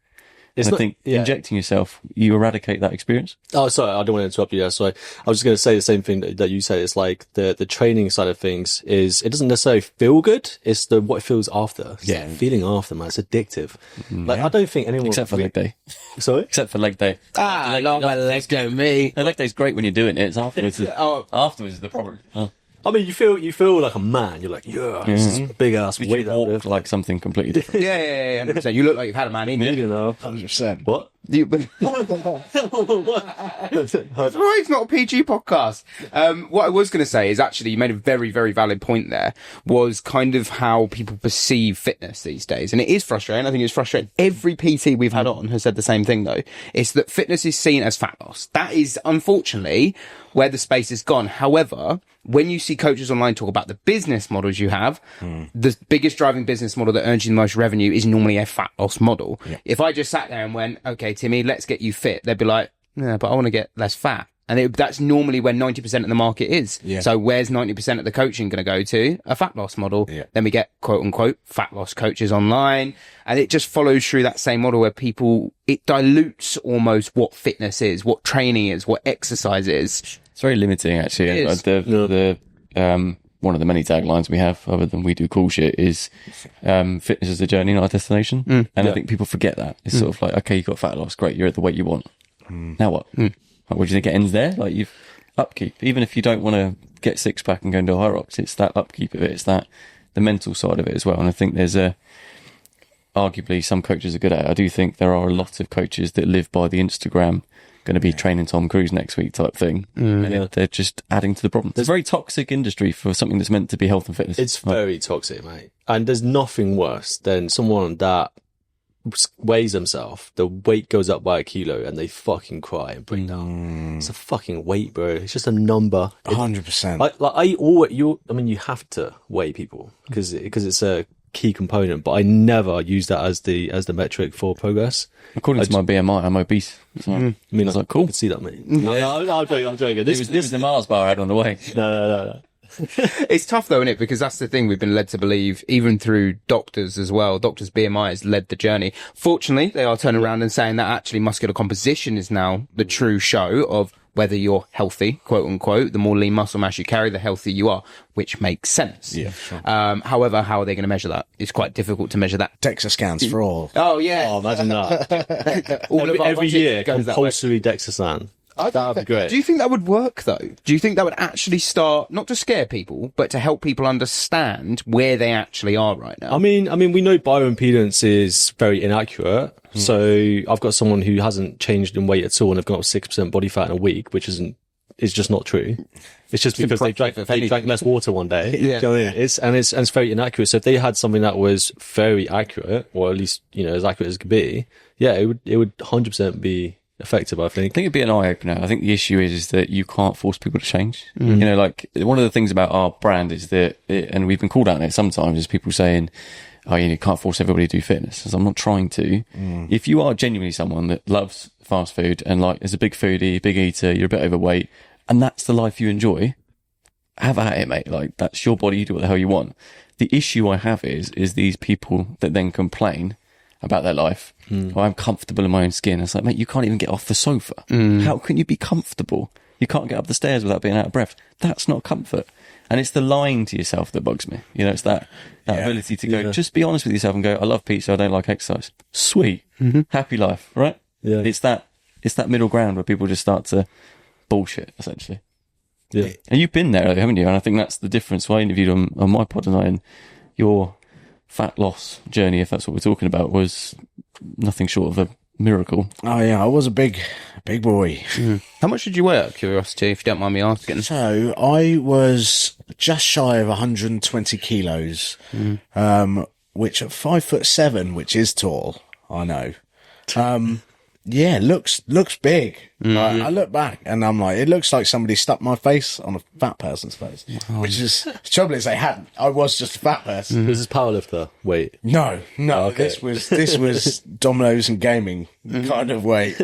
I think injecting yourself, you eradicate that experience. Oh, sorry, I don't want to interrupt you there. Sorry. I was just going to say the same thing that you said. It's like the training side of things is, it doesn't necessarily feel good. It's what it feels after. It's like feeling after, man. It's addictive. Like, I don't think anyone... Except for leg day. Sorry? Except for leg day. Long by the legs go me. The leg day's great when you're doing it. It's afterwards. Afterwards is the problem. I mean, you feel like a man. You're like, this is a big ass weight. Walk like something completely different. Yeah, 100%. You look like you've had a man in you. You know. 100%. What? Right, it's not a PG podcast. What I was going to say is actually you made a very, very valid point there, was kind of how people perceive fitness these days. And it is frustrating. I think it's frustrating. Every PT we've had on has said the same thing, though. It's that fitness is seen as fat loss. That is, unfortunately, where the space has gone. However, when you see coaches online talk about the business models you have, the biggest driving business model that earns you the most revenue is normally a fat loss model. Yeah. If I just sat there and went, okay, Timmy, let's get you fit, they'd be like, yeah, but I want to get less fat. And that's normally where 90% of the market is. Yeah. So where's 90% of the coaching going to go to? A fat loss model. Yeah. Then we get quote unquote fat loss coaches online. And it just follows through that same model where it dilutes almost what fitness is, what training is, what exercise is. It's very limiting, actually. One of the many taglines we have, other than we do cool shit, is fitness is a journey, not a destination. I think people forget that. It's sort of like, okay, you've got fat loss, great, you're at the weight you want. Now what? Like, what do you think it ends there? Like, you've upkeep. Even if you don't want to get six pack and go and do high rocks, it's that upkeep of it. It's that the mental side of it as well. And I think there's arguably some coaches are good at it. I do think there are a lot of coaches that live by the Instagram, going to be training Tom Cruise next week type thing. And they're just adding to the problem. It's a very toxic industry for something that's meant to be health and fitness. It's very toxic, mate. And there's nothing worse than someone that weighs themselves, the weight goes up by a kilo and they fucking cry and break down. It's a fucking weight, bro. It's just a number. 100%. You have to weigh people because it's a key component, but I never use that as the metric for progress. According to my BMI, I'm obese. So, I was like, cool. I could see that, mate. No, I'm joking. This was the Mars bar I had on the way. No. It's tough though, isn't it? Because that's the thing we've been led to believe, even through doctors as well. Doctors' BMI has led the journey. Fortunately, they are turning around and saying that actually muscular composition is now the true show of whether you're healthy, quote unquote. The more lean muscle mass you carry, the healthier you are, which makes sense. Yeah, sure. However, how are they going to measure that? It's quite difficult to measure that. DEXA scans for all. Oh, yeah. Oh, imagine that. every year, compulsory DEXA scan. That would be great. Do you think that would work, though? Do you think that would actually start, not to scare people, but to help people understand where they actually are right now? I mean, we know bioimpedance is very inaccurate. So I've got someone who hasn't changed in weight at all and they've got 6% body fat in a week, which is just not true. It's just because they drank less water one day. Yeah. Do you know what I mean? It's very inaccurate. So if they had something that was very accurate, or at least, as accurate as it could be, yeah, it would 100% be effective, I think. I think it'd be an eye-opener. I think the issue is that you can't force people to change. Like, one of the things about our brand is that, and we've been called out on it sometimes, is people saying, oh, you can't force everybody to do fitness. I'm not trying to. If you are genuinely someone that loves fast food and is a big foodie, big eater, you're a bit overweight, and that's the life you enjoy, have at it, mate. Like, that's your body, you do what the hell you want. The issue I have is these people that then complain about their life. I'm comfortable in my own skin. It's like, mate, you can't even get off the sofa. How can you be comfortable? You can't get up the stairs without being out of breath. That's not comfort. And it's the lying to yourself that bugs me. It's that ability to go, just be honest with yourself and go, I love pizza, I don't like exercise. Sweet. Happy life, right? Yeah. It's that middle ground where people just start to bullshit, essentially. Yeah. And you've been there, haven't you? And I think that's the difference. So I interviewed on my pod tonight, and your fat loss journey, if that's what we're talking about, was nothing short of a miracle. Oh yeah, I was a big boy. How much did you weigh, out of curiosity, if you don't mind me asking? So I was just shy of 120 kilos, which at 5'7", which is tall, I know. Yeah, looks big. I look back and I'm like, it looks like somebody stuck my face on a fat person's face. Which is, the trouble is they hadn't. I was just a fat person. This is powerlifter weight. No. Okay. This was Dominoes and gaming kind of weight.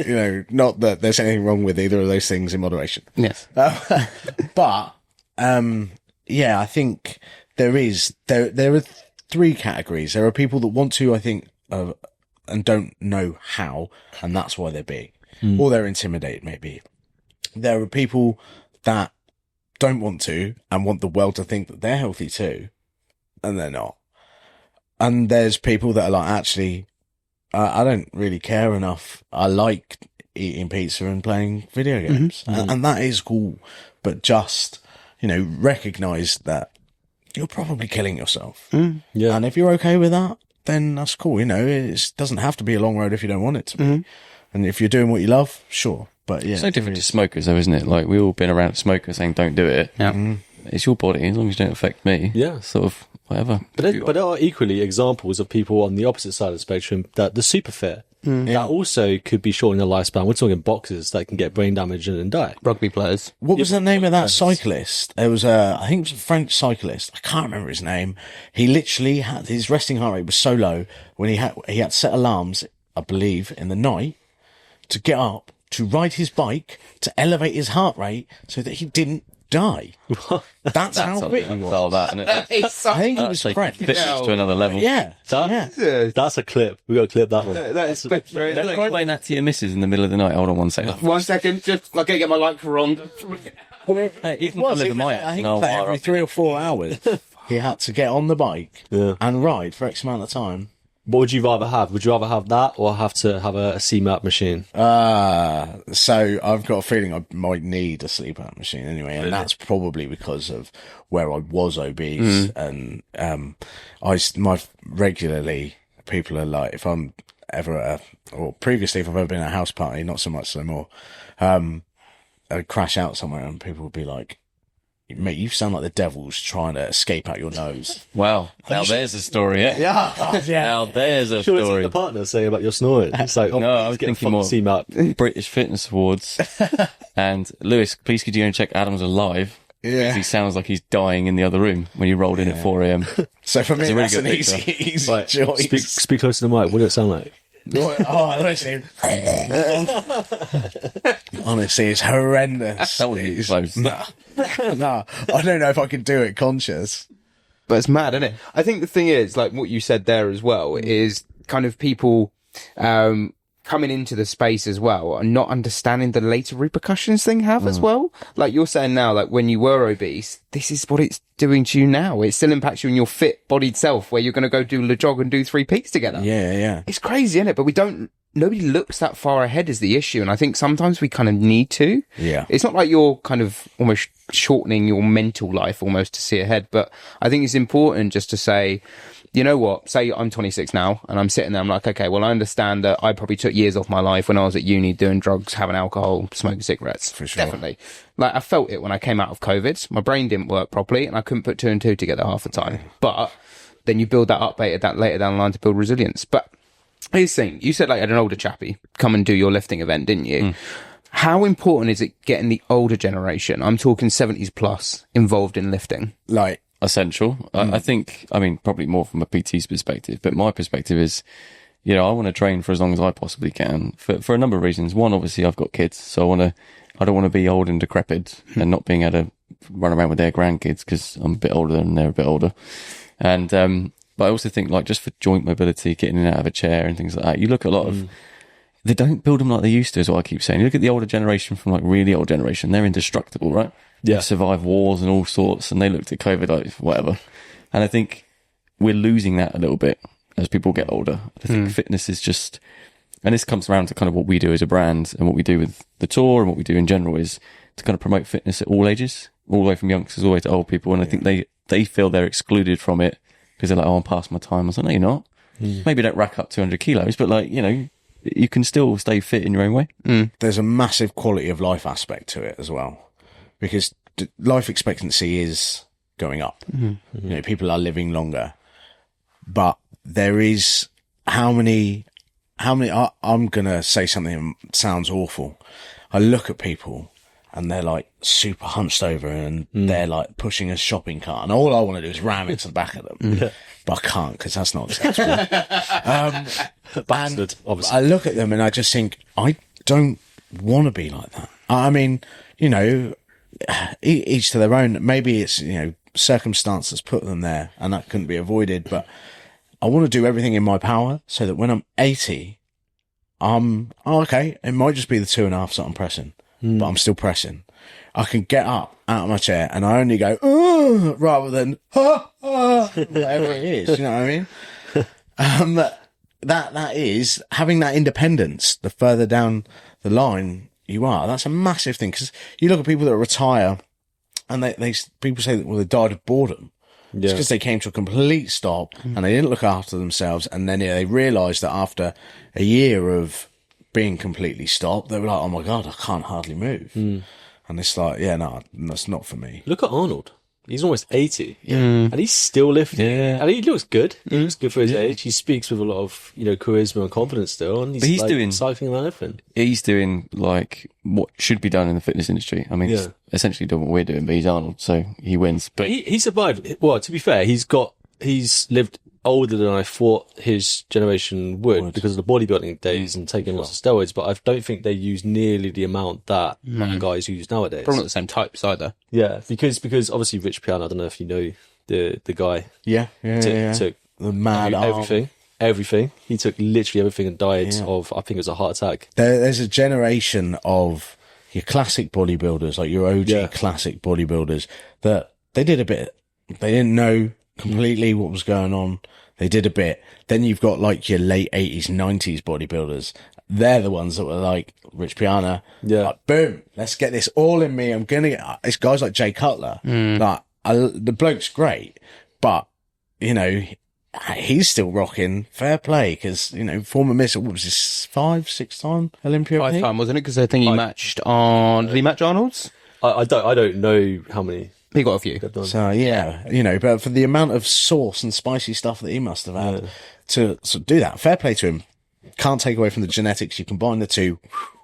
Not that there's anything wrong with either of those things in moderation. Yes. But I think there are three categories. There are people that want to, I think, and don't know how, and that's why they're big, or they're intimidated, maybe. There are people that don't want to and want the world to think that they're healthy too, and they're not. And there's people that are like, actually, I don't really care enough. I like eating pizza and playing video games, and that is cool. But just, recognize that you're probably killing yourself. And if you're okay with that, then that's cool. It doesn't have to be a long road if you don't want it to be. And if you're doing what you love, sure. But yeah, It's no different to smokers, though, isn't it? Like, we've all been around smokers saying, don't do it. Yeah. It's your body, as long as you don't affect me. Yeah. Sort of, whatever. But there are equally examples of people on the opposite side of the spectrum that the super fit that also could be shortening their lifespan. We're talking boxers that can get brain damage and die. Rugby players. what was the name of that cyclist? There was I think it was a French cyclist. I can't remember his name. He literally had his resting heart rate was so low when he had to set alarms, I believe, in the night to get up, to ride his bike, to elevate his heart rate so that he didn't die. That's how fit he was. All that, isn't it? I think he was Like, French. fitness to another level. Yeah. That's a clip. We got to clip that one. That is very Don't explain that to your missus in the middle of the night. Hold on 1 second. 1 second, just I gotta get my light on. Hey, you can Well, come live in my I house think and I'll that wire every up. 3 or 4 hours he had to get on the bike and ride for X amount of time. What would you rather have? Would you rather have that or have to have a CMAP machine? So I've got a feeling I might need a sleep out machine anyway, and that's probably because of where I was obese and regularly people are like, if I'm ever at or previously if I've ever been at a house party, not so much no more, I'd crash out somewhere and people would be like, mate, you sound like the devil's trying to escape out your nose. Wow. Now there's a story, eh? Yeah. Now there's a Sure, it's story. the partner saying about your snoring. It's like, No, I was get a thinking more fucking CMAP. British Fitness Awards. And Lewis, please could you go and check Adam's alive? Yeah. Because he sounds like he's dying in the other room when you rolled in at 4 a.m. So for me, a really that's good an picture. easy Right, choice. speak close to the mic. What does it sound like? Honestly, it's horrendous. That wasn't even close. No, I don't know if I can do it conscious. But it's mad, isn't it? I think the thing is, like what you said there as well, is kind of people coming into the space as well and not understanding the later repercussions thing have as well. Like you're saying now, like when you were obese, this is what it's doing to you now. It still impacts you in your fit bodied self where you're going to go do a jog and do 3 peaks together. Yeah. It's crazy, isn't it? But nobody looks that far ahead is the issue. And I think sometimes we kind of need to. Yeah. It's not like you're kind of almost shortening your mental life almost to see ahead. But I think it's important just to say, you know what, say I'm 26 now and I'm sitting there, I'm like, okay, well, I understand that I probably took years off my life when I was at uni doing drugs, having alcohol, smoking cigarettes. For sure. Definitely. Like I felt it when I came out of COVID. My brain didn't work properly and I couldn't put 2 and 2 together half the time. But then you build that up later down the line to build resilience. But here's the thing, you said like you had an older chappie come and do your lifting event, didn't you? How important is it getting the older generation, I'm talking 70s plus, involved in lifting? Like, Essential. I think, I mean, probably more from a PT's perspective, but my perspective is, you know, I want to train for as long as I possibly can for a number of reasons. One, obviously I've got kids, so I don't want to be old and decrepit and not being able to run around with their grandkids because I'm a bit older and they're a bit older. And, but I also think like just for joint mobility, getting in and out of a chair and things like that, you look at a lot of, they don't build them like they used to, is what I keep saying. You look at the older generation from like really old generation, they're indestructible, right? Yeah. They survive wars and all sorts, and they looked at COVID like whatever. And I think we're losing that a little bit as people get older. I think fitness is just, and this comes around to kind of what we do as a brand and what we do with the tour and what we do in general is to kind of promote fitness at all ages, all the way from youngsters all the way to old people. And I think they feel they're excluded from it because they're like, oh, I'm past my time. I was like, no, you're not. Maybe don't rack up 200 kilos, but like, you know, you can still stay fit in your own way. there's a massive quality of life aspect to it as well, because life expectancy is going up. You know, people are living longer, but there is how many, I'm going to say something that sounds awful. I look at people and they're like super hunched over and they're like pushing a shopping cart and all I want to do is ram into the back of them. But I can't because that's not acceptable. Bastard, obviously. I look at them and I just think, I don't want to be like that. I mean, you know, each to their own. Maybe it's, you know, circumstances put them there and that couldn't be avoided, but I want to do everything in my power so that when I'm 80, okay, it might just be the 2.5 that I'm pressing, but I'm still pressing. I can get up out of my chair and I only go, rather than, whatever it is, you know what I mean? That is having that independence. The further down the line you are, that's a massive thing. Because you look at people that retire, and people say that they died of boredom. It's because they came to a complete stop and they didn't look after themselves, and then they realised that after a year of being completely stopped. They were like, oh my God, I can't hardly move. And it's like, yeah, no, that's not for me. Look at Arnold. He's almost 80. And he's still lifting. Yeah. And he looks good. He looks good for his age. He speaks with a lot of, charisma and confidence still. And he's doing cycling around everything. He's doing like what should be done in the fitness industry. I mean, he's essentially doing what we're doing, but he's Arnold, so he wins. But he survived. Well, to be fair, he's lived older than I thought his generation would because of the bodybuilding days and taking lots of steroids, but I don't think they use nearly the amount that guys use nowadays. Probably not the same types either. Yeah, because obviously Rich Piano, I don't know if you know the guy. Yeah. Took The mad everything. He took literally everything and died of, I think it was a heart attack. There's a generation of your classic bodybuilders, like your OG classic bodybuilders, that they did a bit. They didn't know completely what was going on. They did a bit. Then you've got like your late 80s, 90s bodybuilders. They're the ones that were like Rich Piana. Yeah. Like, boom, let's get this all in me. I'm going to get, it's guys like Jay Cutler. Like, the bloke's great, but, he's still rocking. Fair play, because, former Miss, what was this, 5-6 time Olympia? 5 time, wasn't it? Because I think he matched on, did he match Arnold's? I don't know how many. He got a few. So, but for the amount of sauce and spicy stuff that he must have had to sort of do that, fair play to him. Can't take away from the genetics. You combine the two.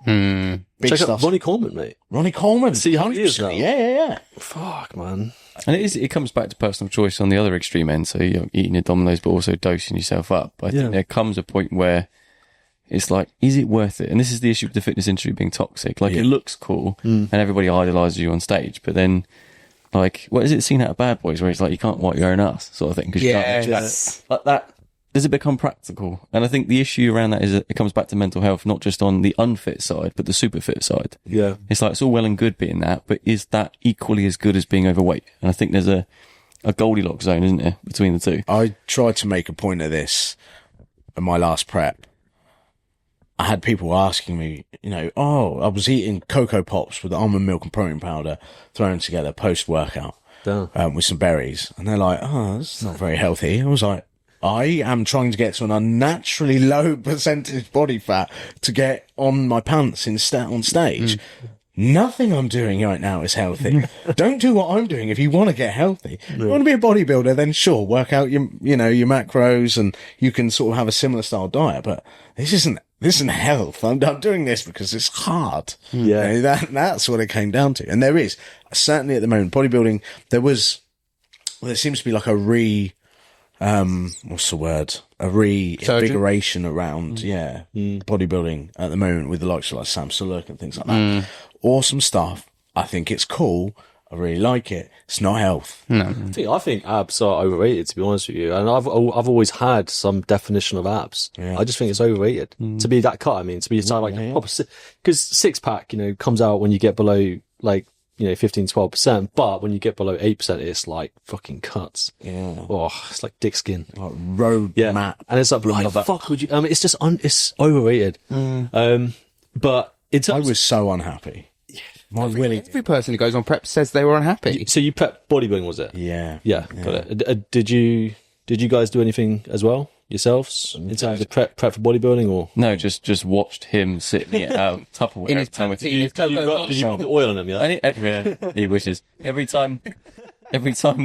Big Check stuff. out Ronnie Coleman, mate. Ronnie Coleman. See how he is now. Yeah. Fuck, man. And it comes back to personal choice on the other extreme end. So you're eating your Dominoes, but also dosing yourself up. I think there comes a point where it's like, is it worth it? And this is the issue with the fitness industry being toxic. Like, it looks cool and everybody idolizes you on stage, but then, like, what is it seen out of Bad Boys where it's like, you can't wipe your own ass sort of thing? Cause you can't, like that. Does it become practical? And I think the issue around that is that it comes back to mental health, not just on the unfit side, but the super fit side. Yeah. It's like, it's all well and good being that, but is that equally as good as being overweight? And I think there's a Goldilocks zone, isn't there, between the two? I tried to make a point of this at my last prep. I had people asking me, I was eating Cocoa Pops with almond milk and protein powder thrown together post-workout with some berries. And they're like, that's not very healthy. I was like, I am trying to get to an unnaturally low percentage body fat to get on my pants on stage. Nothing I'm doing right now is healthy. Don't do what I'm doing if you want to get healthy. If you want to be a bodybuilder, then sure, work out your macros and you can sort of have a similar style diet. But this isn't health. I'm doing this because it's hard. Yeah. That's what it came down to. And there is, certainly at the moment, bodybuilding, there seems to be like a reinvigoration around, bodybuilding at the moment with the likes of like Sam Sulek and things like that. Awesome stuff. I think it's cool. I really like it. It's not health. No. I think abs are overrated, to be honest with you. And I've always had some definition of abs. Yeah. I just think it's overrated to be that cut. I mean, to be like proper, because six pack, comes out when you get below like 15-12%, but when you get below 8%, it's like fucking cuts. Yeah. Oh, it's like dick skin. Like road map. And it's like, why the fuck would you? I mean, it's just it's overrated. But I was so unhappy. Every person who goes on prep says they were unhappy. So you prep bodybuilding, was it? Yeah. Got it. Did you guys do anything as well yourselves in terms of prep for bodybuilding, or no? Just watched him sitting it out Tupperware in his Did you put the oil on him? Yeah. He wishes every time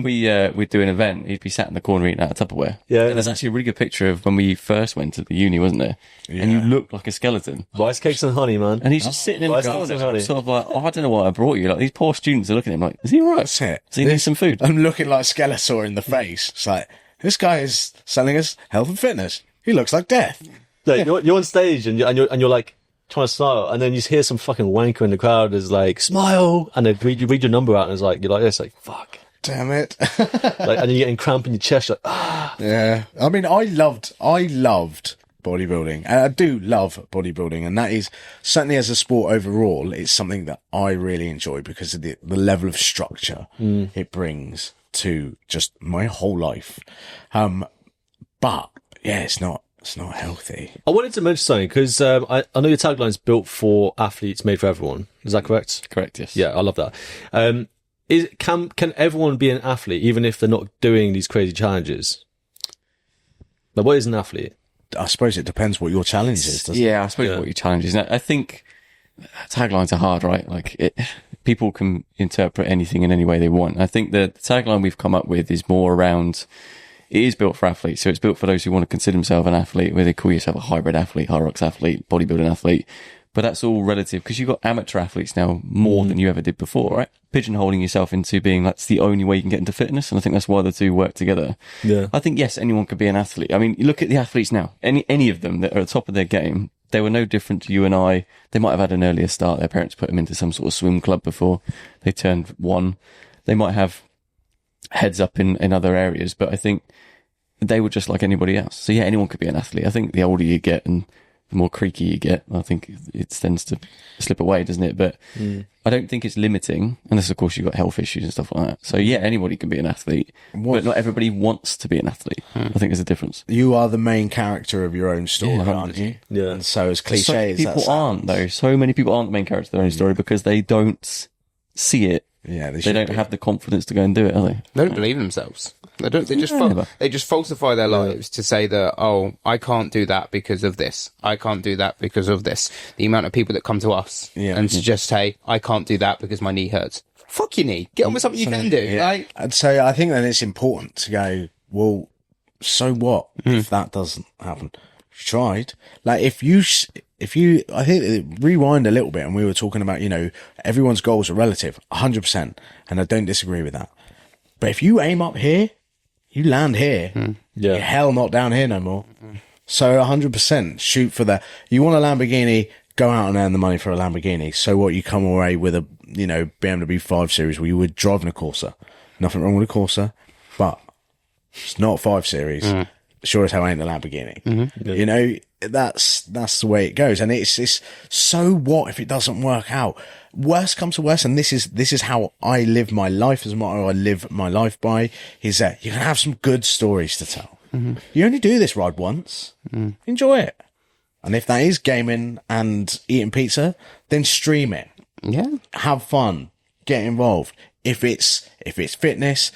we'd do an event, he'd be sat in the corner eating out of Tupperware. Yeah. And there's actually a really good picture of when we first went to the uni, wasn't there? Yeah. And you looked like a skeleton. Rice cakes and honey, man. And he's just sitting in the corner, sort of like, I don't know what I brought you. Like, these poor students are looking at him like, is he alright? That's it. Does he need some food? I'm looking like Skeletor in the face. It's like, this guy is selling us health and fitness. He looks like death. Like, you're on stage and you're like trying to smile, and then you hear some fucking wanker in the crowd is like, smile, and then you read your number out, and it's like, you're like this, like, fuck. Damn it. Like, and then you're getting cramp in your chest, like, ah. Yeah. I mean, I loved bodybuilding, and I do love bodybuilding, and that is certainly as a sport overall, it's something that I really enjoy because of the level of structure it brings to just my whole life. But yeah, it's not healthy. I wanted to mention something because I know your tagline's built for athletes, made for everyone. Is that correct? Correct. Yes. Yeah, I love that. Can everyone be an athlete even if they're not doing these crazy challenges? Like, what is an athlete? I suppose it depends what your challenge is, doesn't it? Yeah, I suppose what your challenge is. And I think taglines are hard, right? Like people can interpret anything in any way they want. I think the tagline we've come up with is more around, it is built for athletes. So it's built for those who want to consider themselves an athlete, where they call yourself a hybrid athlete, high rocks athlete, bodybuilding athlete. But that's all relative because you've got amateur athletes now more than you ever did before, right? Pigeonholing yourself into being that's the only way you can get into fitness. And I think that's why the two work together. Yeah. I think, yes, anyone could be an athlete. I mean, you look at the athletes now, any of them that are at the top of their game, they were no different to you and I. They might have had an earlier start. Their parents put them into some sort of swim club before they turned one. They might have heads up in other areas, but I think they were just like anybody else. So yeah, anyone could be an athlete. I think the older you get and the more creaky you get, I think it tends to slip away, doesn't it? But I don't think it's limiting, unless of course you've got health issues and stuff like that. So yeah, anybody can be an athlete, but not everybody wants to be an athlete. I think there's a difference. You are the main character of your own story, Yeah, aren't you? Yeah. And so as So cliche as that people aren't sounds, though. So many people aren't the main character of their own story because they don't see it. Yeah, They should don't be. have the confidence to go and do it, are they? They don't believe in themselves. They don't. They just. Never. They just falsify their lives to say that. Oh, I can't do that because of this. I can't do that because of this. The amount of people that come to us and suggest, "Hey, I can't do that because my knee hurts." Fuck your knee. Get on with something you can do. Yeah. Like, And so I think then it's important to go, well, so what if that doesn't happen? You tried. Like if you, I think rewind a little bit and we were talking about, everyone's goals are relative, 100%. And I don't disagree with that. But if you aim up here, you land here. Yeah. You're hell not down here no more. So 100% shoot for you want a Lamborghini, go out and earn the money for a Lamborghini. So what, you come away with a, BMW 5 Series where you were driving a Corsa. Nothing wrong with a Corsa, but it's not a 5 Series. Sure as hell ain't a Lamborghini. That's the way it goes. And it's so what if it doesn't work out? Worst comes to worst, and this is how I live my life, as motto I live my life by, is that you can have some good stories to tell. You only do this ride once. Enjoy it. And if that is gaming and eating pizza, then stream it. yeah. Have fun. Get involved. If it's fitness,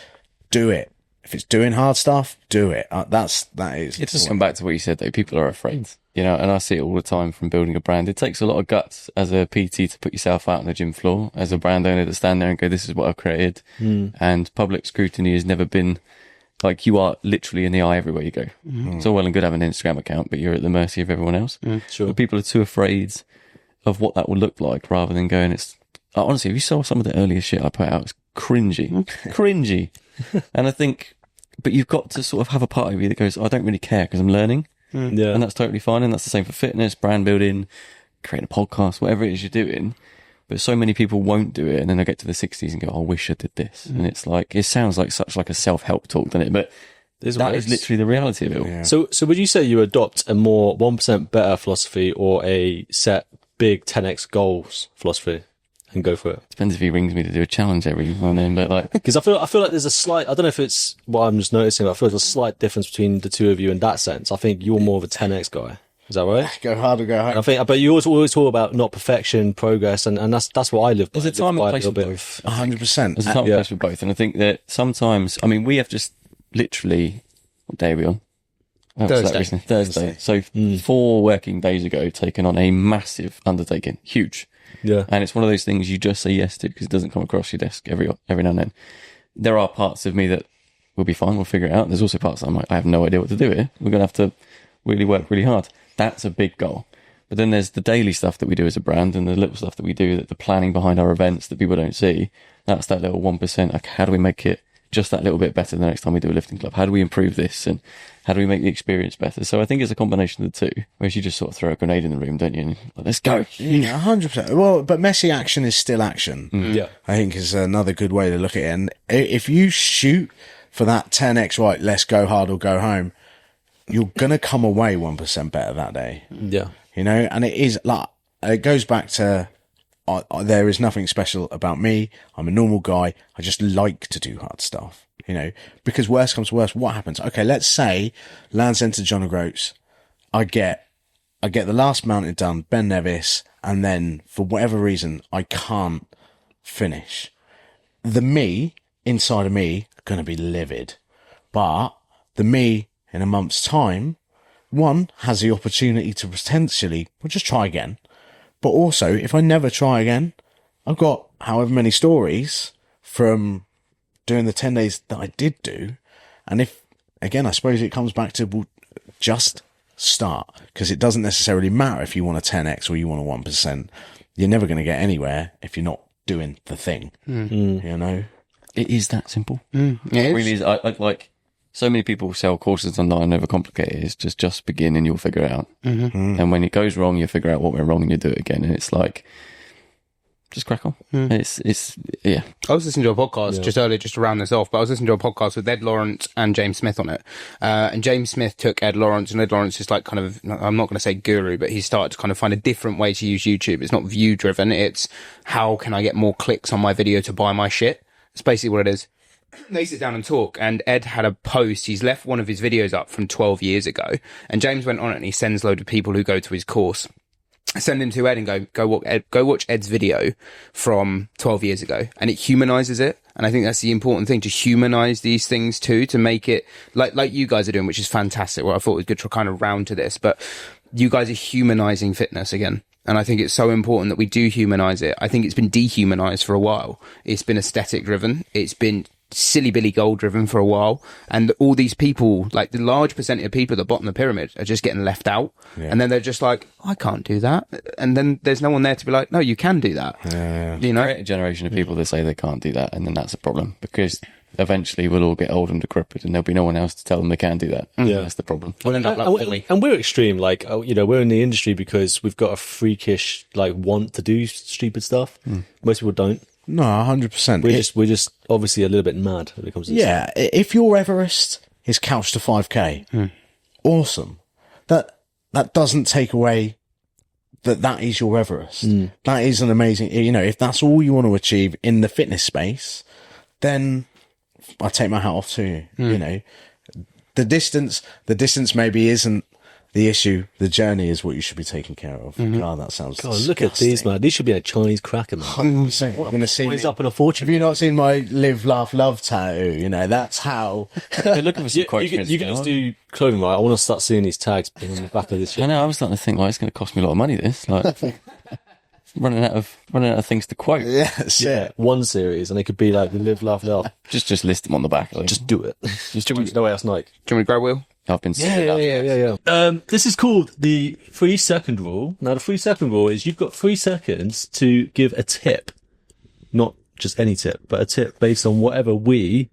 do it. If it's doing hard stuff, do it. That is. It does come back to what you said though. People are afraid, and I see it all the time from building a brand. It takes a lot of guts as a PT to put yourself out on the gym floor, as a brand owner to stand there and go, this is what I've created. And public scrutiny has never been like, you are literally in the eye everywhere you go. It's all well and good having an Instagram account, but you're at the mercy of everyone else. Sure. But people are too afraid of what that will look like rather than going, honestly, if you saw some of the earlier shit I put out, it's cringy. And I think, but you've got to sort of have a part of you that goes, I don't really care because I'm learning. Yeah. And that's totally fine. And that's the same for fitness, brand building, creating a podcast, whatever it is you're doing. But so many people won't do it. And then they get to the 60s and go, I wish I did this. And it's like, it sounds like such like a self-help talk, doesn't it? But that is literally the reality of it all. Yeah. So would you say you adopt a more 1% better philosophy or a set big 10x goals philosophy and go for it? Depends if he rings me to do a challenge every now and then, but like, Because I feel like there's a slight, I don't know if it's what I'm just noticing, but I feel like there's a slight difference between the two of you in that sense. I think you're more of a 10x guy. Is that right? Go hard or go home. I think, but you always talk about not perfection, progress, and that's what I live by. there's a time and I place live for by a little both. 100%. There's a time and place for both. And I think that sometimes, I mean, we have just literally, what day are we on? Oh, Thursday. so that recently- Thursday. So 4 working days ago, taken on a massive undertaking. Huge. Yeah. And it's one of those things you just say yes to because it doesn't come across your desk every now and then. There are parts of me that will be fine. We'll figure it out. There's also parts that I'm like, I have no idea what to do here. We're going to have to really work really hard. That's a big goal. But then there's the daily stuff that we do as a brand and the little stuff that we do, that the planning behind our events that people don't see. That's that little 1%. Like, how do we make it just that little bit better the next time we do a lifting club? How do we improve this? And how do we make the experience better? So I think it's a combination of the two, whereas you just sort of throw a grenade in the room, don't you? And like, let's go. Yeah, 100%. Well, but messy action is still action. Yeah. I think is another good way to look at it. And if you shoot for that 10x, right, let's go hard or go home, you're going to come away 1% better that day. Yeah. And it is like, it goes back to, there is nothing special about me. I'm a normal guy. I just like to do hard stuff, because worst comes to worst, what happens? Okay, let's say Land's End to John O'Groats. I get the last mountain done, Ben Nevis, and then for whatever reason, I can't finish. The me inside of me going to be livid, but the me in a month's time one, has the opportunity to potentially, well, just try again. But also, if I never try again, I've got however many stories from doing the 10 days that I did do. And if, again, I suppose it comes back to, well, just start, because it doesn't necessarily matter if you want a 10x or you want a 1%. You're never going to get anywhere if you're not doing the thing, you know? It is that simple. Yeah, It really is. I like, so many people sell courses online, overcomplicate it. It's just begin and you'll figure it out. And when it goes wrong, you figure out what went wrong and you do it again. And it's like, just crack on. It's yeah. I was listening to a podcast just earlier, just to round this off, but I was listening to a podcast with Ed Lawrence and James Smith on it. And James Smith took Ed Lawrence, and Ed Lawrence is like kind of, I'm not going to say guru, but he started to kind of find a different way to use YouTube. It's not view driven. It's how can I get more clicks on my video to buy my shit? It's basically what it is. They sit down and talk, and Ed had a post. He's left one of his videos up from 12 years ago, and James went on it and he sends a load of people who go to his course. Send him to Ed and go watch Ed's video from 12 years ago, and it humanizes it. And I think that's the important thing, to humanize these things too, to make it like you guys are doing, which is fantastic. Well, I thought it was good to kind of round to this, but you guys are humanizing fitness again. And I think it's so important that we do humanize it. I think it's been dehumanized for a while. It's been aesthetic driven. It's been silly Billy Gold driven for a while, and all these people, like the large percentage of people at the bottom of the pyramid, are just getting left out. And then they're just like, I can't do that, and then there's no one there to be like, no, you can do that. You know, create a generation of people that say they can't do that, and then that's a problem, because eventually we'll all get old and decrepit and there'll be no one else to tell them they can do that. That's the problem. we'll end up like Willie. And we're extreme, like, you know, we're in the industry because we've got a freakish like want to do stupid stuff. Most people don't. No, 100%. We're just obviously a little bit mad when it comes to this. Yeah, if your Everest is couched to 5k, awesome. That doesn't take away that is your Everest. That is an amazing, you know, if that's all you want to achieve in the fitness space, then I take my hat off to you. You know, the distance maybe isn't the issue. The journey is what you should be taking care of. God, that sounds God, look at these, man. These should be a Chinese cracker, man. 100%. I'm going to see. He's up in a fortune. Have you not seen my live, laugh, love tattoo? You know, that's how. They're looking for some quotes. You guys do clothing, right? I want to start seeing these tags on the back of this shit. I know. I was starting to think, like, it's going to cost me a lot of money. This, like, running out of things to quote. Yeah. One series, and it could be like the live, laugh, love. Just list them on the back. Like. Just do it. Just no way else, Nike. Do you want me to grab wheel? I've been Yeah. This is called the 3 second rule. Now, the 3 second rule is you've got 3 seconds to give a tip. Not just any tip, but a tip based on whatever we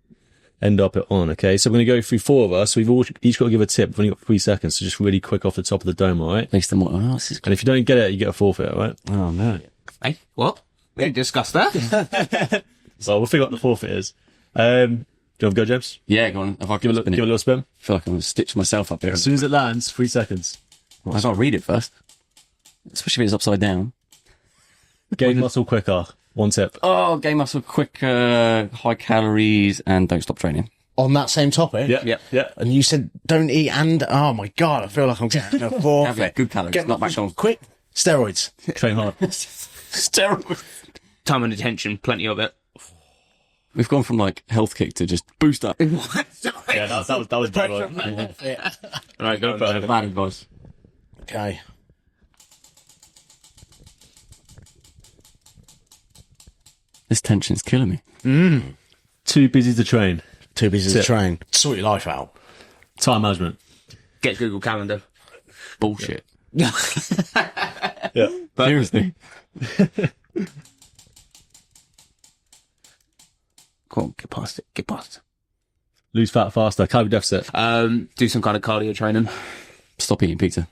end up on, okay? So we're going to go through 4 of us. We've all each got to give a tip. We've only got 3 seconds, so just really quick off the top of the dome, all right? Based on what? Oh, this is And if you don't get it, you get a forfeit, all right? Oh, no. Hey, what? We didn't discuss that. So we'll figure out what the forfeit is. Do you want to go, James? Yeah, go on. If I Give it a little spin. I feel like I'm going to stitch myself up here. As soon as it lands, 3 seconds. Well, I've got to read it first. Especially if it's upside down. Gain muscle quicker. 1 tip. Oh, gain muscle quicker, high calories, and don't stop training. On that same topic. Yeah. And you said don't eat and oh my God, I feel like I'm getting a forfeit. Good calories, Get not McDonald's. quick steroids. Train hard. Steroids. Time and attention, plenty of it. We've gone from like health kick to just boost up. What? Yeah, that was bad. Right, go for it. Bad advice. Okay. This tension's killing me. Too busy to train. Too busy to train. Sort your life out. Time management. Get Google Calendar. Bullshit. Yeah. Seriously. Come on, get past it. Lose fat faster. Calorie deficit. Do some kind of cardio training. Stop eating pizza.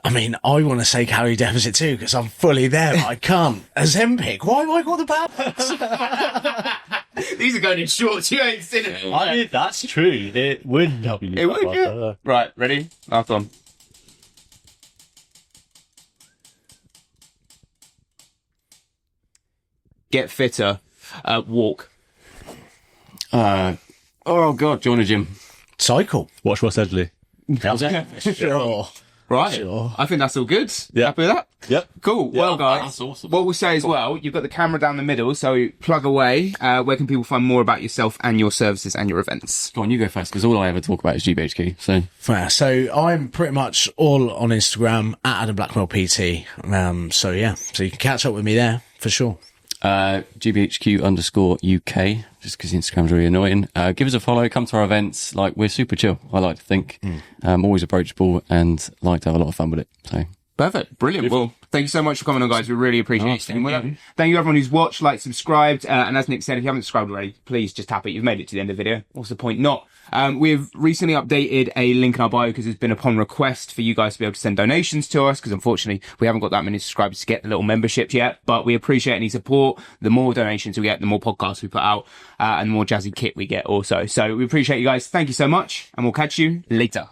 I mean, I want to say calorie deficit too because I'm fully there, but I can't. Ozempic. Why have I got the balance? These are going in shorts. You ain't seen it. That's true. It would help you lose It fat would, faster. yeah. Right, ready? Last one. Get fitter. Walk. Oh God, join a gym. Cycle. Watch Ross Edgley. Sure. Right. Sure. I think that's all good. Yeah. Happy with that? Yep. Cool. Well, guys, that's awesome. what we'll say as well, you've got the camera down the middle, so plug away. Where can people find more about yourself and your services and your events? Go on, you go first, because all I ever talk about is GBHQ. So Fair. So I'm pretty much all on Instagram at Adam Blackwell PT. So yeah, so you can catch up with me there for sure. GBHQ_UK, just because Instagram's really annoying. Give us a follow, come to our events. Like, we're super chill, I like to think. Always approachable and like to have a lot of fun with it. So Perfect. Brilliant. Well, thank you so much for coming on, guys. We really appreciate it. And thank you everyone who's watched, liked, subscribed. And as Nick said, if you haven't subscribed already, please just tap it. You've made it to the end of the video. What's the point not? We've recently updated a link in our bio because it's been upon request for you guys to be able to send donations to us, because unfortunately we haven't got that many subscribers to get the little memberships yet, but we appreciate any support. The more donations we get, the more podcasts we put out, and the more jazzy kit we get also. So we appreciate you guys. Thank you so much, and we'll catch you later.